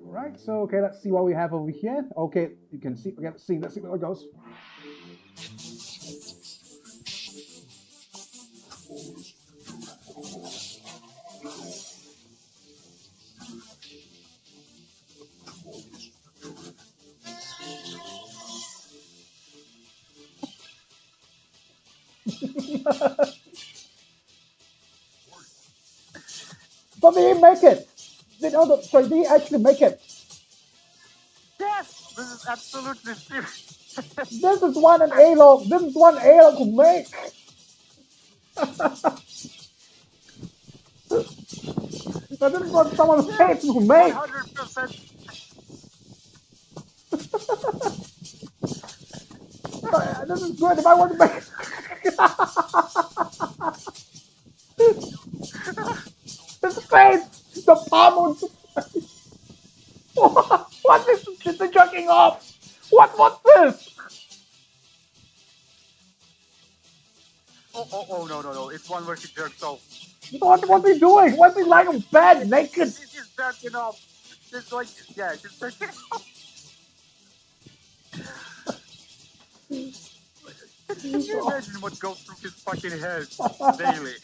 Right. So okay, let's see what we have over here. Okay, you can see. Okay, let's see where it goes. But they didn't make it. Sorry, they actually make it. Yes, this is absolutely serious. This is one an ALO. This is one ALO could make. But this is what someone paid to make. 100%. This is good. If I want to make. His face, the palm on his face. What is the jerking off? What's this? Oh, no. It's one where he jerks off. What's he doing? What's he lying in bed naked? He's jerking off. It's like, yeah, he's jerking off. Can you imagine what goes through his fucking head daily?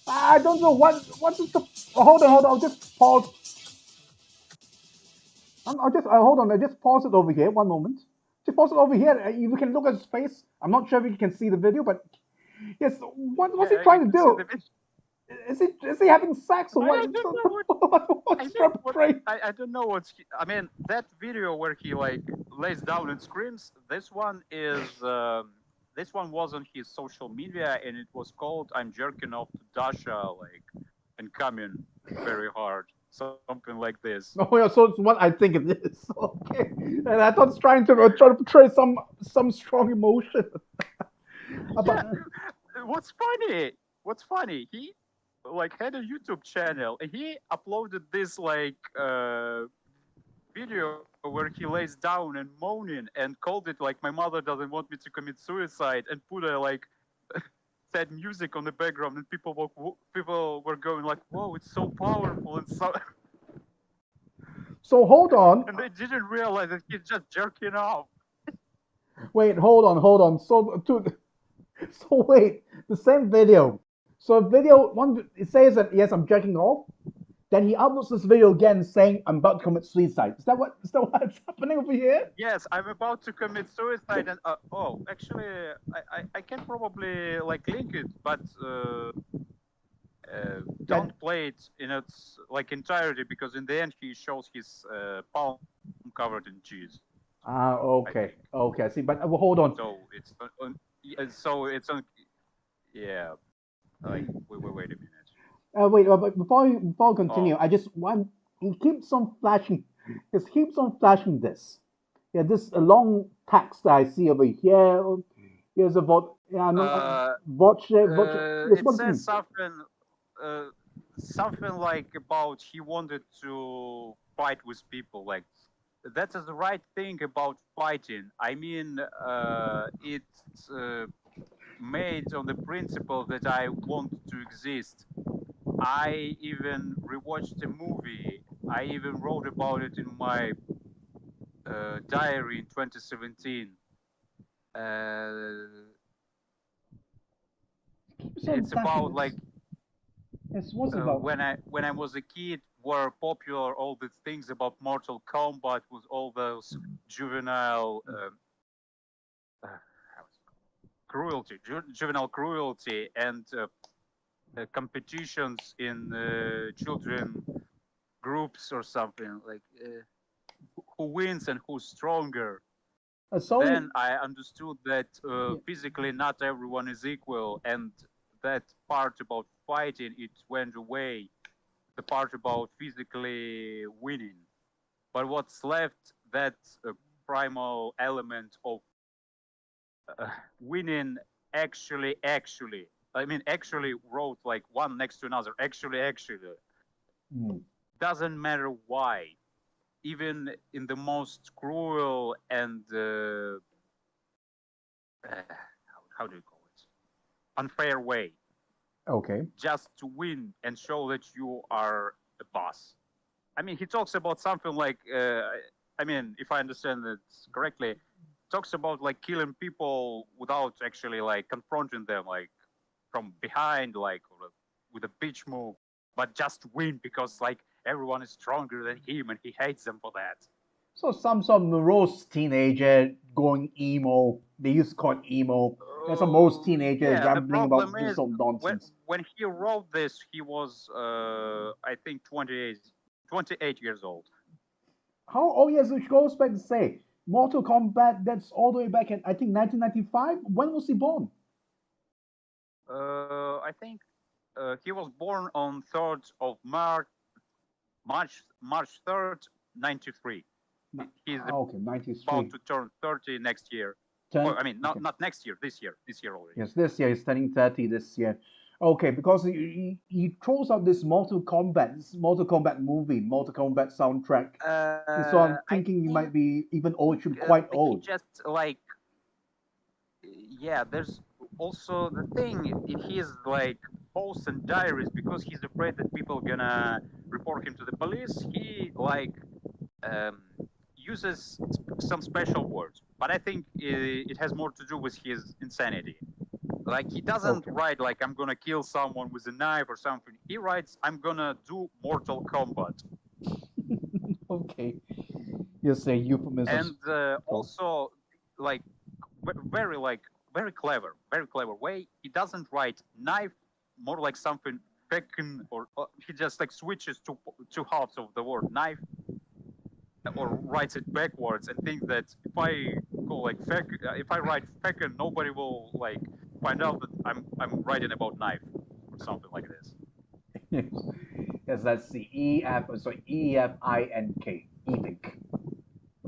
I don't know what is the. Hold on. I'll just pause. I'll just hold on. I just pause it over here. One moment. Just pause it over here. You can look at his face. I'm not sure if you can see the video, but yes. What's he trying to do? Is he having sex or what? I don't know What's perpetrating? I don't know what's. I mean, that video where he like lays down and screams. This one is. This one was on his social media, and it was called "I'm jerking off to Dasha," like, and coming very hard, something like this. Oh yeah, so it's what I think it is. Okay, and I thought it's trying to portray some strong emotion. Yeah. What's funny? He like had a YouTube channel, and he uploaded this like video where he lays down and moaning, and called it like "My mother doesn't want me to commit suicide," and put a like sad music on the background, and people were going like, "Whoa, it's so powerful and so." So hold on. And they didn't realize that he's just jerking off. Wait, hold on. So wait, the same video. So video one, it says that yes, I'm jerking off. Then he uploads this video again saying I'm about to commit suicide. Is that what's happening over here? Yes, I'm about to commit suicide, and actually, I can probably like link it, but don't play it in its like entirety, because in the end he shows his palm covered in cheese. Okay. I see. But hold on. So it's on. Yeah. Like wait a minute. Wait, but before I continue, I just want he keeps on flashing. Just keeps on flashing this. Yeah, this long text that I see over here. Here's about watch it. It says something like about he wanted to fight with people. Like that is the right thing about fighting. I mean, it's made on the principle that I want to exist. I even rewatched a movie. I even wrote about it in my diary in 2017. It's about like when I was a kid, were popular all the things about Mortal Kombat with all those juvenile juvenile cruelty, and competitions in children groups or something like who wins and who's stronger. Then I understood that physically not everyone is equal, and that part about fighting, it went away. The part about physically winning, but what's left, that primal element of winning actually I mean actually wrote like one next to another, actually doesn't matter why, even in the most cruel and how do you call it, unfair way, Okay. just to win and show that you are a boss. I mean, he talks about something like, I mean, if I understand it correctly, talks about like killing people without actually like confronting them, like from behind, like with a bitch move, but just win because like everyone is stronger than him and he hates them for that. So some sort of morose teenager going emo. They used to call it emo. There's some morose teenager Yeah, the rambling about problem this is sort of nonsense. when he wrote this, he was I think 28 years old. How? Oh yes, which goes back to say Mortal Kombat. That's all the way back in I think 1995. When was he born? I think he was born on 3rd of March 3rd, 93. He's Okay, 93. about to turn 30 next year. Well, I mean, not next year, this year already. Yes, this year he's turning 30 this year. Okay, because he throws out this Mortal Kombat movie, Mortal Kombat soundtrack. So I'm thinking he might be even old, should be quite old. Just like, yeah, there's also the thing in his like posts and diaries, because he's afraid that people are gonna report him to the police. He like uses some special words, but I think it has more to do with his insanity. Like he doesn't write like I'm gonna kill someone with a knife or something. He writes I'm gonna do Mortal Kombat. Okay, you say euphemism. And also like very clever way. He doesn't write knife, more like something feckin', or he just like switches to two halves of the word knife, or writes it backwards and thinks that if I go like if I write feckin', nobody will like find out that I'm writing about knife or something like this. Yes, let's see. EFINK. Ethink.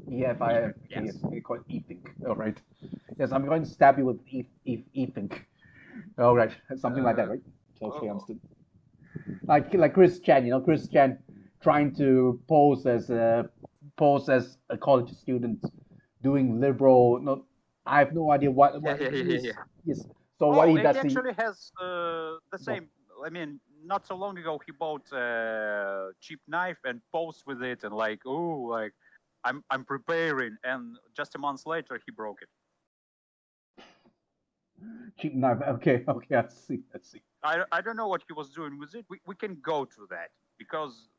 EFINK. Yes, we call it ethink. All right. Yes, I'm going to stab you with ethink. All right, something like that, right? Okay, understood. Like Chris Chan, Chris Chan trying to pose as a college student doing liberal. No, I have no idea what. Yeah. Yes. So what he does, he actually has the same. I mean, not so long ago he bought a cheap knife and posed with it and like, oh, like I'm preparing, and just a month later he broke it. Cheap knife. Okay, I see. I don't know what he was doing with it. We can go to that because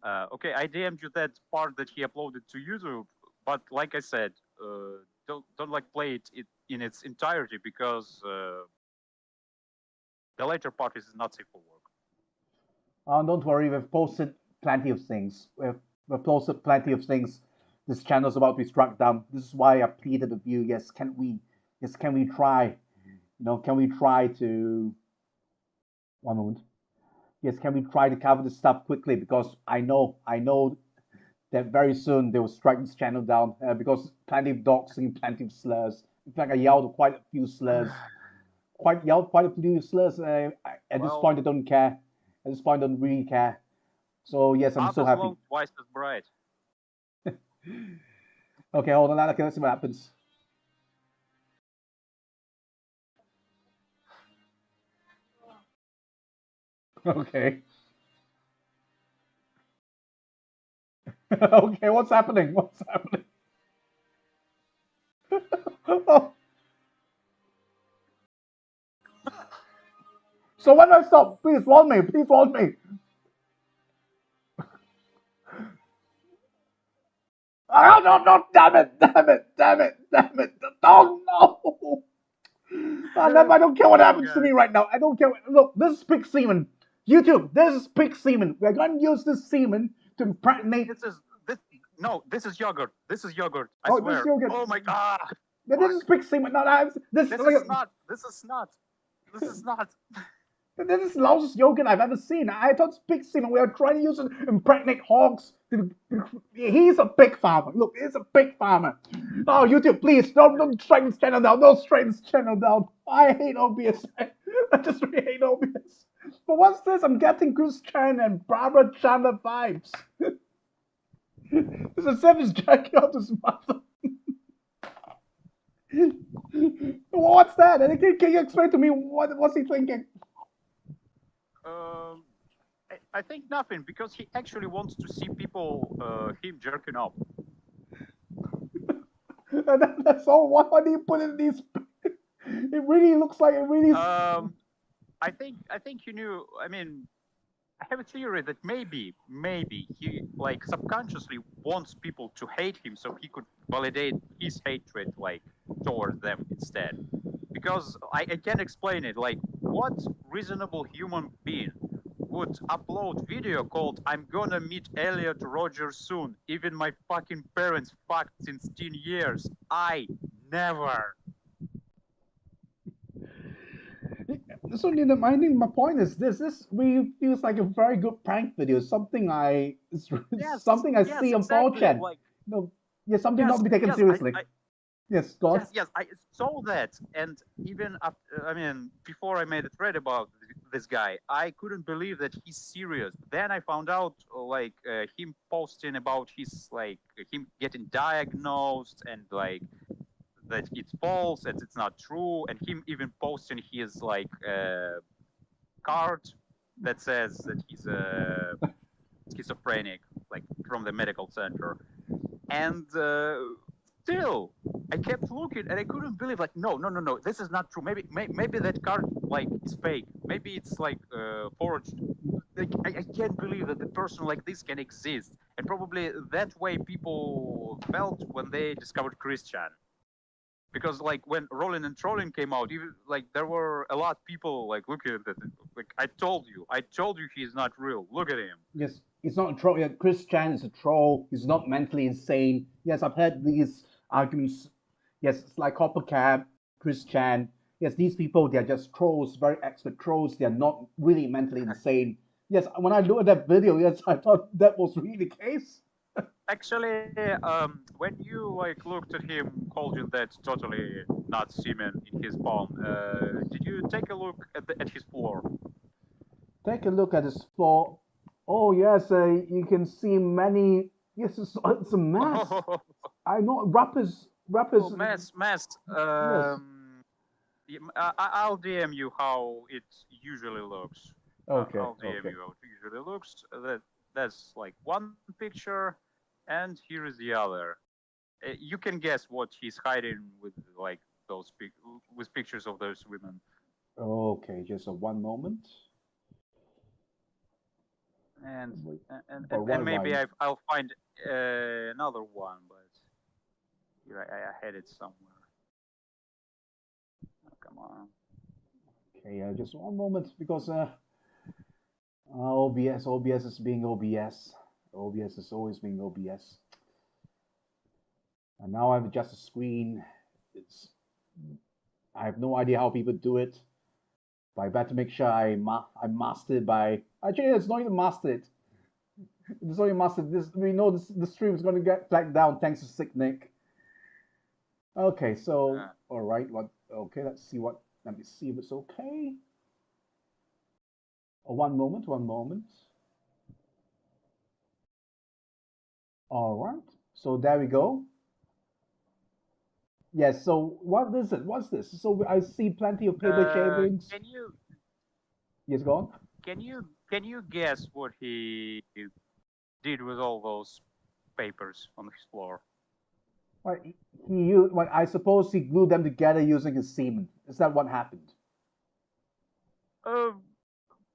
okay, I DM'd you that part that he uploaded to YouTube, but like I said, don't like play it in its entirety because the later part is not safe for work. Don't worry, we've posted plenty of things. We've posted plenty of things. This channel's about to be struck down. This is why I pleaded with you. Yes, can we try? Can we try to? One moment. Yes, can we try to cover this stuff quickly? Because I know that very soon they will strike this channel down because plenty of doxing, plenty of slurs. In fact, I yelled quite a few slurs. At this point, I don't care. At this point, I don't really care. So yes, I'm so happy. Long, twice as bright. Okay, hold on. Okay, let's see what happens. Okay. Okay, what's happening? Oh. So when I stop, please warn me. Oh, no, damn it. Oh, no. I don't care what happens to me right now. I don't care. Look, this is pig semen. YouTube, this is pig semen. We're going to use this semen to impregnate. This is yogurt. I swear. This is yogurt. Oh my god. This is pig semen. No, this is not. This is not. This is the loudest yogurt I've ever seen. I thought it's pig semen. We are trying to use it to impregnate hogs. He's a pig farmer. Look, he's a pig farmer. Oh, YouTube, please, don't strike this channel down. Don't strike this channel down. I hate OBS. I just really hate OBS. But what's this? I'm getting Chris Chan and Barbara Chandler vibes. It's a savage jacking out his mother. What's that? And can you explain to me what's he thinking? I think nothing, because he actually wants to see people him jerking off. That's all. Why do you put in these? It really looks like it really. I think you knew. I mean, I have a theory that maybe he like subconsciously wants people to hate him so he could validate his hatred like towards them instead. Because I can't explain it. Like, what reasonable human being would upload video called "I'm gonna meet Elliot Rogers soon"? Even my fucking parents fucked since 10 years. I never. So, I think my point is this really feels like a very good prank video. Something I something I see on exactly. 4chan. Like, No, yeah, something not to be taken seriously. Yes, God. Yes, I saw that, and even after, I mean, before I made a thread about this guy, I couldn't believe that he's serious. Then I found out, like, him posting about his, like, him getting diagnosed, and like that it's false and it's not true, and him even posting his like card that says that he's schizophrenic, like from the medical center, and. Still, I kept looking and I couldn't believe, like, no, this is not true. Maybe that card like is fake. Maybe it's like forged. Like, I can't believe that a person like this can exist. And probably that way people felt when they discovered Christian. Because like when Rolling and Trolling came out, even like there were a lot of people like looking at it. Like, I told you he's not real. Look at him. Yes, he's not a troll. Yeah, Chris Chan is a troll. He's not mentally insane. Yes, I've heard these arguments. Yes, it's like Coppercab, Chris Chan. Yes, these people, they're just trolls, very expert trolls. They're not really mentally insane. Yes, when I looked at that video, yes, I thought that was really the case. Actually, when you like looked at him holding that totally not semen in his palm, did you take a look at his floor? Take a look at his floor. Oh yes, you can see many. Yes, it's a mess. I know rappers. Oh, mess. I'll DM you how it usually looks. Okay. I'll DM you how it usually looks. That's like one picture, and here is the other. You can guess what he's hiding with like those with pictures of those women. Okay, just a one moment. And maybe I'll find another one, but here I had it somewhere. Oh, come on. Okay, just one moment, because OBS is being OBS. OBS is always being OBS. And now I've adjusted the screen. I have no idea how people do it. But I better make sure I master it by. Actually, it's not even mastered. It's not even mastered. We know the stream is going to get flagged down thanks to Sick Nick. Okay, so all right. Okay, let's see what. Let me see if it's okay. Oh, one moment. All right. So there we go. Yes. So what is it? What's this? So I see plenty of paper shavings. Can you? Yes, go on. Can you guess what he did with all those papers on his floor? I suppose he glued them together using his semen. Is that what happened?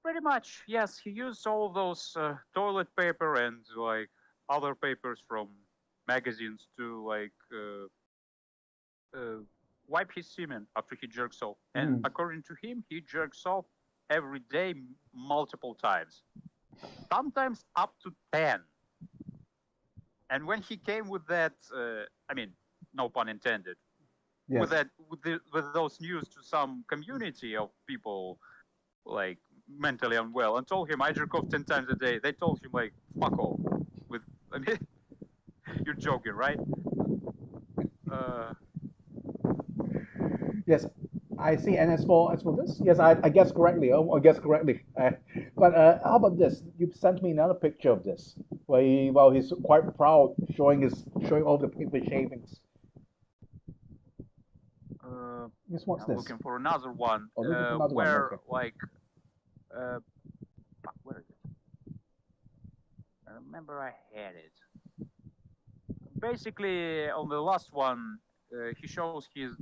Pretty much, yes. He used all of those toilet paper and like other papers from magazines to like wipe his semen after he jerks off. And according to him, he jerks off every day multiple times, sometimes up to 10. And when he came with that, I mean, no pun intended, yes. with those news to some community of people like mentally unwell, and told him I jerk off 10 times a day, they told him like, fuck off. I mean, you're joking, right? Yes, I see. And as for this, yes, I guess correctly. I guess correctly. But how about this? You sent me another picture of this, where he's quite proud, showing all the paper shavings. Yes, what's I'm this? looking for another one. Oh, looking for another one, where okay. like, fuck, where is it? I remember I had it. Basically, on the last one, he shows his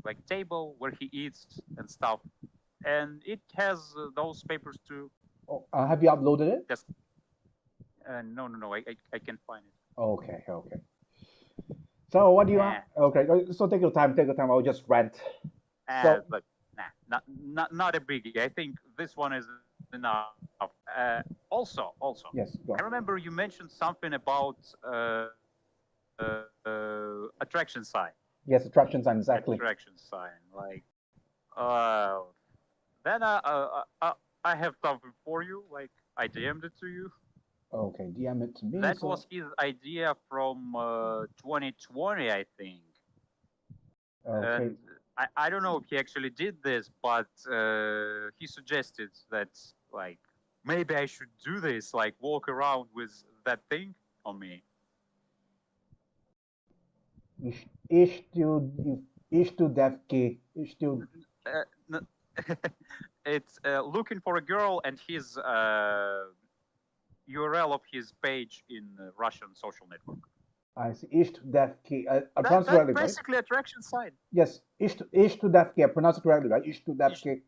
like table where he eats and stuff, and it has those papers too. Oh, have you uploaded it? Just no, I can't find it. Okay, okay. So what do you want? Okay, so take your time, I'll just rant. So, But not a biggie. I think this one is enough. Also, yes, go I on. remember you mentioned something about attraction sign. Yes, attraction sign, exactly. Attraction sign, like, then I have something for you. Like, I DM'd it to you. Okay, DM it to me. That so... was his idea from 2020, I think. Okay. And I don't know if he actually did this, but he suggested that, like, maybe I should do this, like, walk around with that thing on me. It's looking for a girl and his URL of his page in Russian social network. I see. Ishtudevki. That's basically attraction sign. Yes, Ishtudevki. I pronounce it correctly, right? Ishtudevki.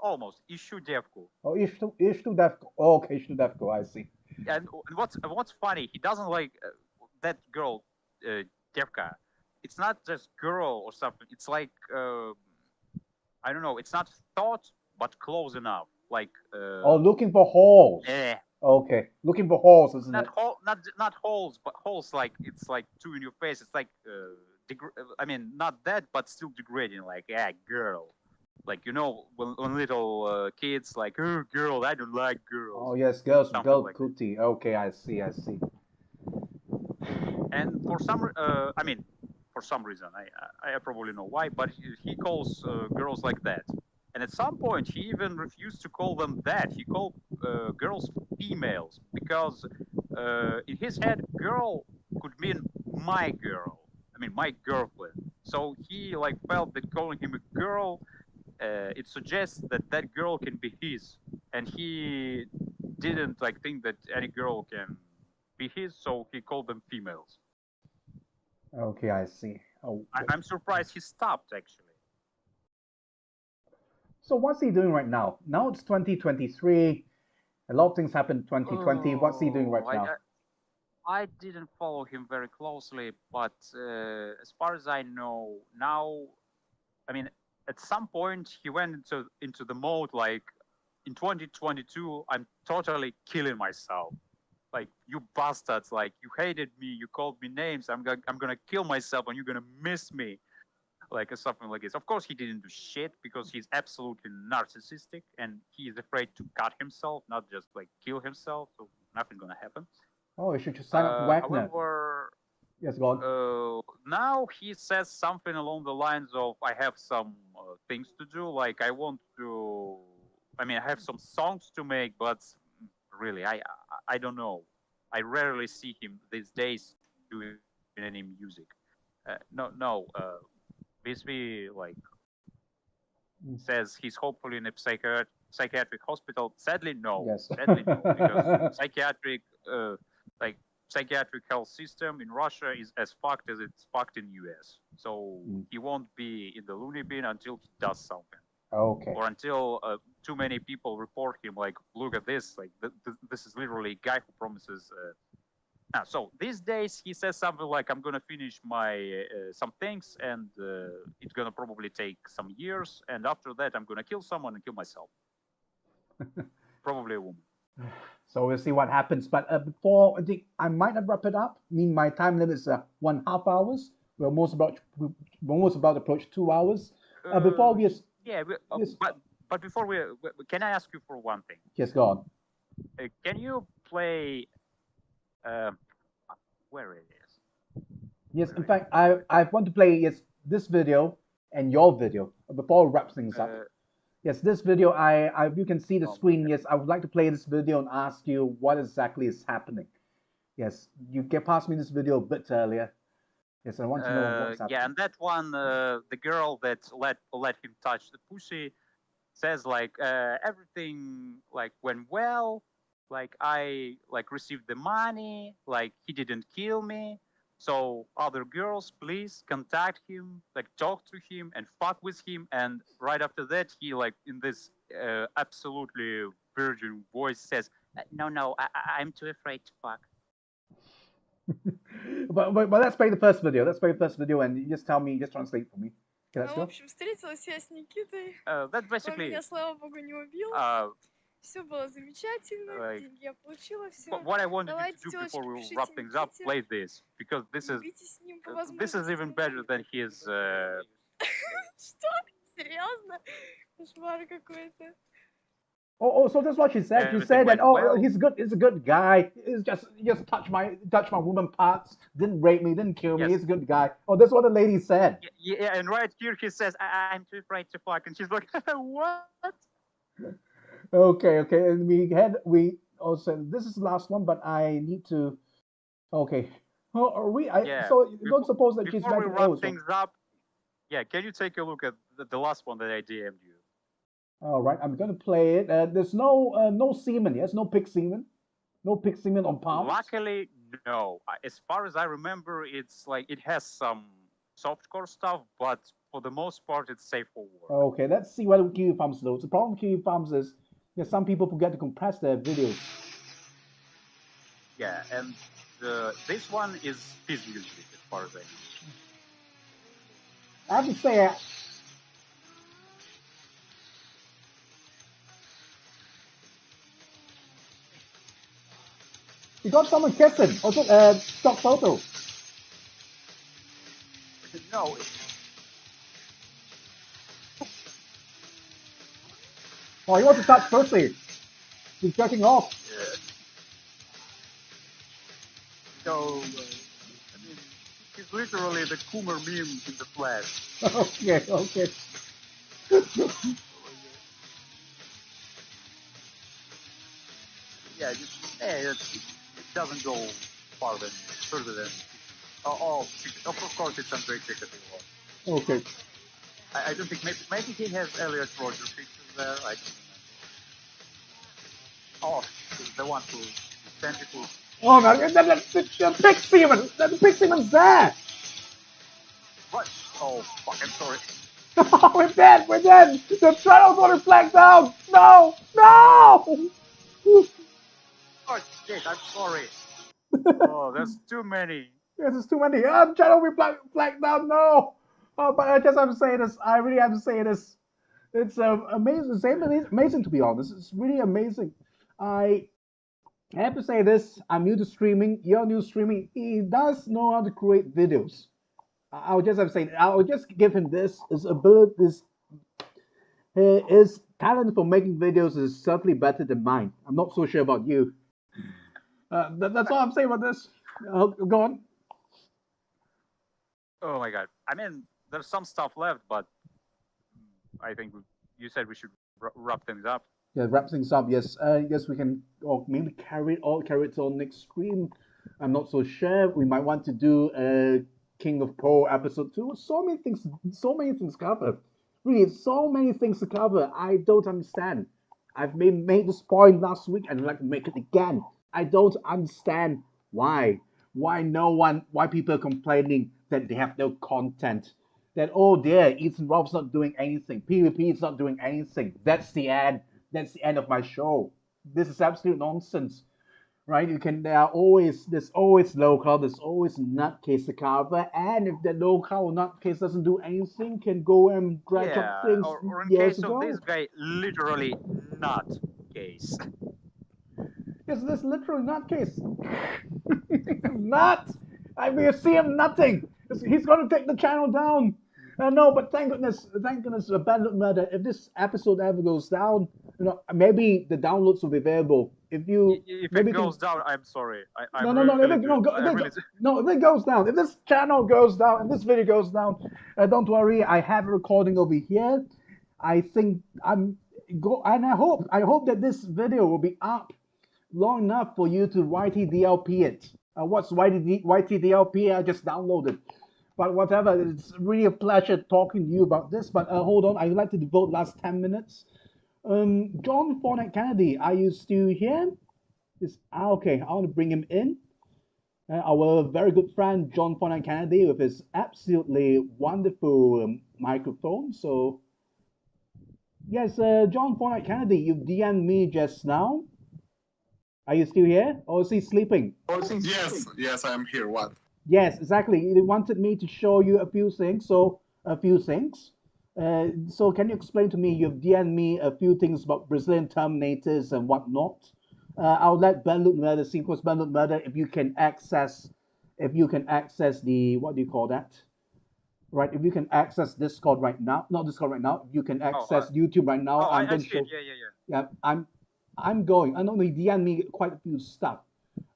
Almost. Ищу девку. Oh, Ishtudevko. Oh, okay, Ishtudevko. I see. And what's funny, he doesn't like that girl, Devka. It's not just girl or something. It's like, I don't know. It's not thought, but close enough. Like. Looking for holes. Yeah. Okay, looking for holes, isn't it? Not holes, but holes like it's like two in your face. It's like I mean, not that, but still degrading. Like, yeah, girl. Like, you know, when little kids like, oh, girl, I don't like girls. Oh yes, girl like cootie. That. Okay, I see. And for some reason, I probably know why, but he calls girls like that. And at some point, he even refused to call them that. He called girls females because in his head, girl could mean my girl. I mean, my girlfriend. So he like felt that calling him a girl, it suggests that that girl can be his, and he didn't like think that any girl can be his, so he called them females. Okay, I see. Oh, I'm surprised he stopped actually. So what's he doing right now? Now it's 2023. A lot of things happened in 2020. What's he doing right now? I didn't follow him very closely, but as far as I know, now, I mean, at some point he went into the mode like, in 2022, I'm totally killing myself. Like, you bastards, like, you hated me, you called me names, I'm gonna kill myself and you're gonna miss me. Like, something like this. Of course, he didn't do shit because he's absolutely narcissistic and he is afraid to cut himself, not just like kill himself. So nothing gonna happen. Oh, you should just sign up to Wagner. However, yes, go on. Now he says something along the lines of, I have some things to do. Like, I have some songs to make, but really, I don't know. I rarely see him these days doing any music. Bisbee like says he's hopefully in a psychiatric hospital. Sadly, no. Yes. Sadly, no, because psychiatric health system in Russia is as fucked as it's fucked in US. So he won't be in the loony bin until he does something. Okay. Or until too many people report him, like, look at this, like, this is literally a guy who promises. So these days he says something like, I'm gonna finish my some things, and it's gonna probably take some years, and after that I'm gonna kill someone and kill myself. Probably a woman. So we'll see what happens. But before I might have wrap it up. I mean, my time limit is 1.5 hours. We're almost about to approach 2 hours. Before we but before we can I ask you for one thing? Yes, go on. Can you play where it is? Yes, in fact, I want to play this video and your video before we wrap things up. Yes, this video, you can see the screen. Yes, I would like to play this video and ask you what exactly is happening. Yes, you get past me this video a bit earlier. Yes, I want to know what's happening. Yeah, and that one, the girl that let him touch the pussy, says like everything like went well, like I like received the money, like he didn't kill me. So other girls, please contact him, like talk to him and fuck with him. And right after that, he like in this absolutely virgin voice says, "No, I'm too afraid to fuck." but let's play the first video. Let's play the first video and you just tell me, just translate for me. Okay, let's В go. общем, встретилась я с Никитой. That's Он basically. меня, слава богу, не убил. Все было замечательно. Деньги я получила, все. But what I wanted you Давайте, to do девочки, before we пишите wrap things up, Никите. play this because this Любите с ним по is возможности. even better than his. Что? Серьезно? Кошмар какой-то. Oh, so that's what she said. She Everything said that went well. he's good. He's a good guy. He's just touch my woman parts. Didn't rape me. Didn't kill me. Yes. He's a good guy. Oh, that's what the lady said. Yeah, and right here he says, "I'm too afraid to fuck," and she's like, "What?" Okay, and we also this is the last one, but I need to. Okay. Oh, are we? So you don't suppose that she's before we back wrap also. things up. Yeah, can you take a look at the last one that I DM'd you? All right, I'm gonna play it. There's no semen. Yes, no pig semen. No pig semen on palms. Luckily, no. As far as I remember, it's like it has some softcore stuff, but for the most part, it's safe for work. Okay, let's see what Kiwi Farms does. The problem with Kiwi Farms is that some people forget to compress their videos. Yeah, and this one is his music, as far as I know. I have to say, you got someone kissing. Also, stock photo. No. Oh, he wants to touch pussy. He's jerking off. So, I mean, he's literally the Coomer meme in the flesh. Okay. Yeah, it doesn't go further than. Of course, it's Andre Chicken. Okay. I don't think maybe he has Elliot Roger pictures there. I don't remember. Oh, the one who sent it to. Oh no, the pig semen! The pig semen's there! What? Oh, fuck, I'm sorry. We're dead! The channel's already flagged down! No! Oh, shit, I'm sorry. Oh, there's too many. Yes, there's too many. The channel will be flagged down, no! Oh, but I just have to say this. I really have to say this. It's amazing. It's amazing to be honest. It's really amazing. I have to say this. I'm new to streaming. You're new to streaming. He does know how to create videos. I'll just have to say. I'll just give him this. His talent for making videos is certainly better than mine. I'm not so sure about you. That's all I'm saying about this. Go on. Oh my god. I mean, there's some stuff left, but I think you said we should wrap things up. Yeah, wrap things up. Yes, yes, we can, or maybe carry it on next stream. I'm not so sure. We might want to do King of Poa episode 2. So many things to cover. Really, so many things to cover. I don't understand. I've made this point last week, and I'd like to make it again. I don't understand why people are complaining that they have no content. That, oh dear, Ethan Rob's not doing anything. PvP is not doing anything. That's the end. That's the end of my show. This is absolute nonsense, right? There's always local, there's always nutcase to cover, and if the local nutcase doesn't do anything, can go and drag up things or in years case ago. of this guy, literally not case. Yes, this literally nutcase. Not. We see him nothing. He's gonna take the channel down. No, but thank goodness, Abandoned Murder. If this episode ever goes down, maybe the downloads will be available. If it goes down, I'm sorry. If it goes down, if this channel goes down, if this video goes down, don't worry. I have a recording over here. I think and I hope that this video will be up long enough for you to YTDLP it. What's YTDLP? I just downloaded. But whatever, it's really a pleasure talking to you about this. But hold on, I'd like to devote last 10 minutes. John Fornet Kennedy, are you still here? Okay, I want to bring him in. Our very good friend John Fornet Kennedy with his absolutely wonderful microphone. So, yes, John Fornet Kennedy, you DM'd me just now. Are you still here? Or is he sleeping? Yes, I am here. What? Yes, exactly. He wanted me to show you a few things. So, so can you explain to me? You've DM'd me a few things about Brazilian Terminators and whatnot. I'll let Ben Loot Murder see, because Ben Loot Murder, if you can access the, what do you call that? Right, if you can access Discord right now, not Discord right now, if you can access YouTube right now, I'm going to show. Yeah, I'm going. I know he DM'd me quite a few stuff.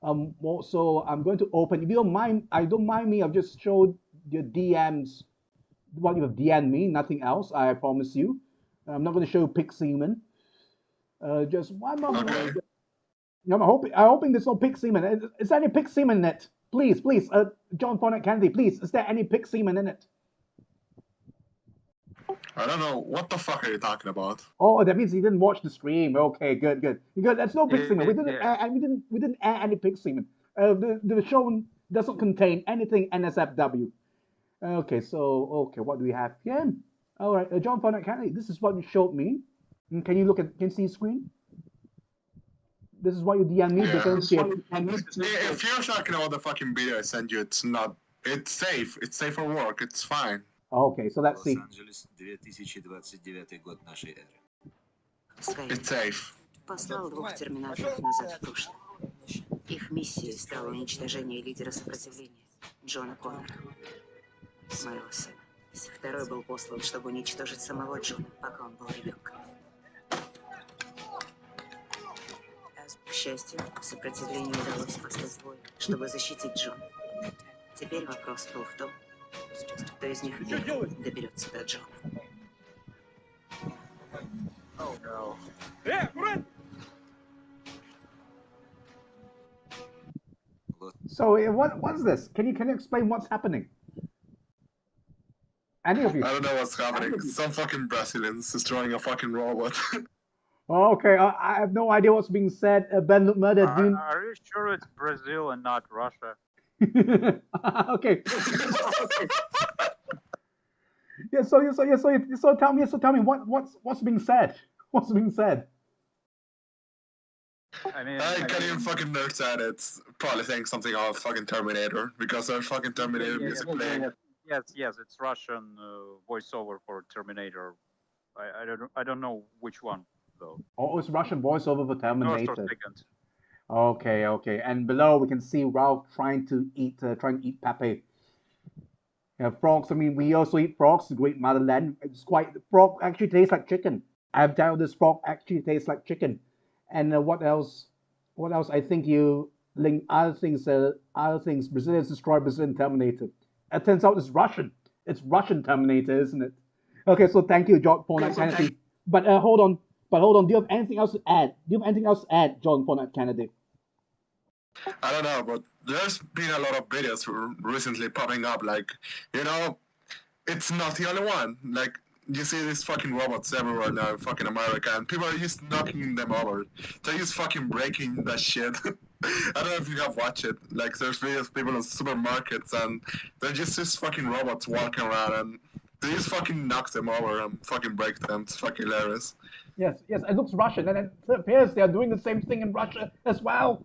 So I'm going to open. If you don't mind, I don't mind me. I've just showed your DMs what you have DM'd me, nothing else. I promise you. I'm not going to show pig semen. Just one moment. Okay. I'm hoping there's no pig semen. Is there any pig semen in it? Please, John Fornet Kennedy, please. Is there any pig semen in it? I don't know. What the fuck are you talking about? Oh, that means he didn't watch the stream. Okay, good. There's no pig semen. We didn't air any pig semen. The show doesn't contain anything NSFW. Okay, what do we have here? All right, John Fornet Kennedy, this is what you showed me. Can you see the screen? This is what you DM me. Yeah. If you're talking about the fucking video I sent you, it's safe. It's safe for work. It's fine. Okay, so let's see. Лос-Анджелес, 2029 год нашей эры. It's safe. Послал 2 терминаторов назад в прошлое. Их миссией стало уничтожение лидера сопротивления Джона Коннора, моего сына. Второй был послан, чтобы уничтожить самого Джона, пока он был ребенком. К счастью, сопротивлению удалось послать двое, чтобы защитить Джона. Теперь вопрос был в том, кто из них первым доберется до Джона. Oh no. So what's this? Can you explain what's happening? Any of you? I don't know what's happening. Some fucking Brazilians destroying a fucking robot. Okay, I have no idea what's being said. Ben Loot Murder. Are you sure it's Brazil and not Russia? Okay. So tell me what's being said? What's being said? I mean, I can't even fucking understand it. It's probably saying something about fucking Terminator, because there's fucking Terminator music playing. Yes, it's Russian voiceover for Terminator. I don't know which one though. Oh, it's Russian voiceover for Terminator. No, Okay. And below we can see Ralph trying to eat Pepe. Frogs. I mean, we also eat frogs. The great motherland. Frog actually tastes like chicken. I've told this frog actually tastes like chicken. And what else? I think you link other things. Brazilians destroy Brazilian Terminator. It turns out it's Russian. It's Russian Terminator, isn't it? Okay, so thank you, John Fornet Kennedy. But hold on. Do you have anything else to add? John Fornet Kennedy? I don't know, but there's been a lot of videos recently popping up. Like, it's not the only one. Like, you see these fucking robots everywhere now in fucking America, and people are just knocking them over. They're just fucking breaking that shit. I don't know if you have watched it. Like, there's videos of people in supermarkets, and they're just fucking robots walking around, and they just fucking knock them over and fucking break them. It's fucking hilarious. Yes, it looks Russian, and it appears they are doing the same thing in Russia as well.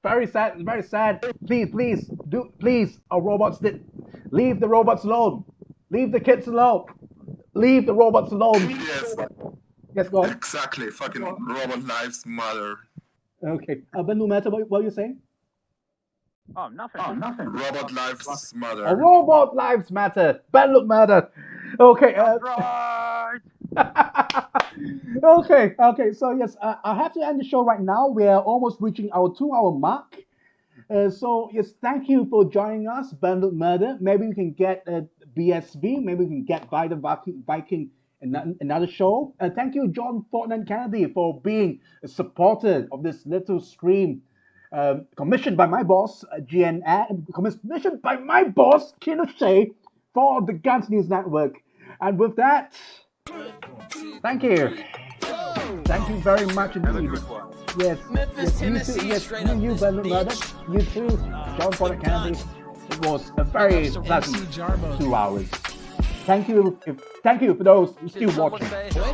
Very sad. Please, our robots leave the robots alone. Leave the kids alone. Leave the robots alone. Yes, go on. Exactly, fucking robot lives matter. Okay, but no matter what you're saying. Oh, nothing. Robot lives matter. Robot lives matter. Ben Loot Murder. Okay. Right. Okay. So yes, I have to end the show right now. We are almost reaching our 2-hour mark. So yes, thank you for joining us, Ben Loot Murder. Maybe we can get BSV. Maybe we can get by the Viking in another show. Thank you, John Fornet Kennedy, for being a supporter of this little stream. commissioned by my boss, GNN, commissioned by my boss, Kinochet, for the Gunt News Network. And with that, thank you. Thank you very much indeed. Yes, Memphis, you Tennessee, too, yes, straight up you, this Brendan bitch. Murdoch, you too, John Bonnet Kennedy. It was a very Mr. pleasant MC Jarbo. 2 hours. Thank you for those who still watching.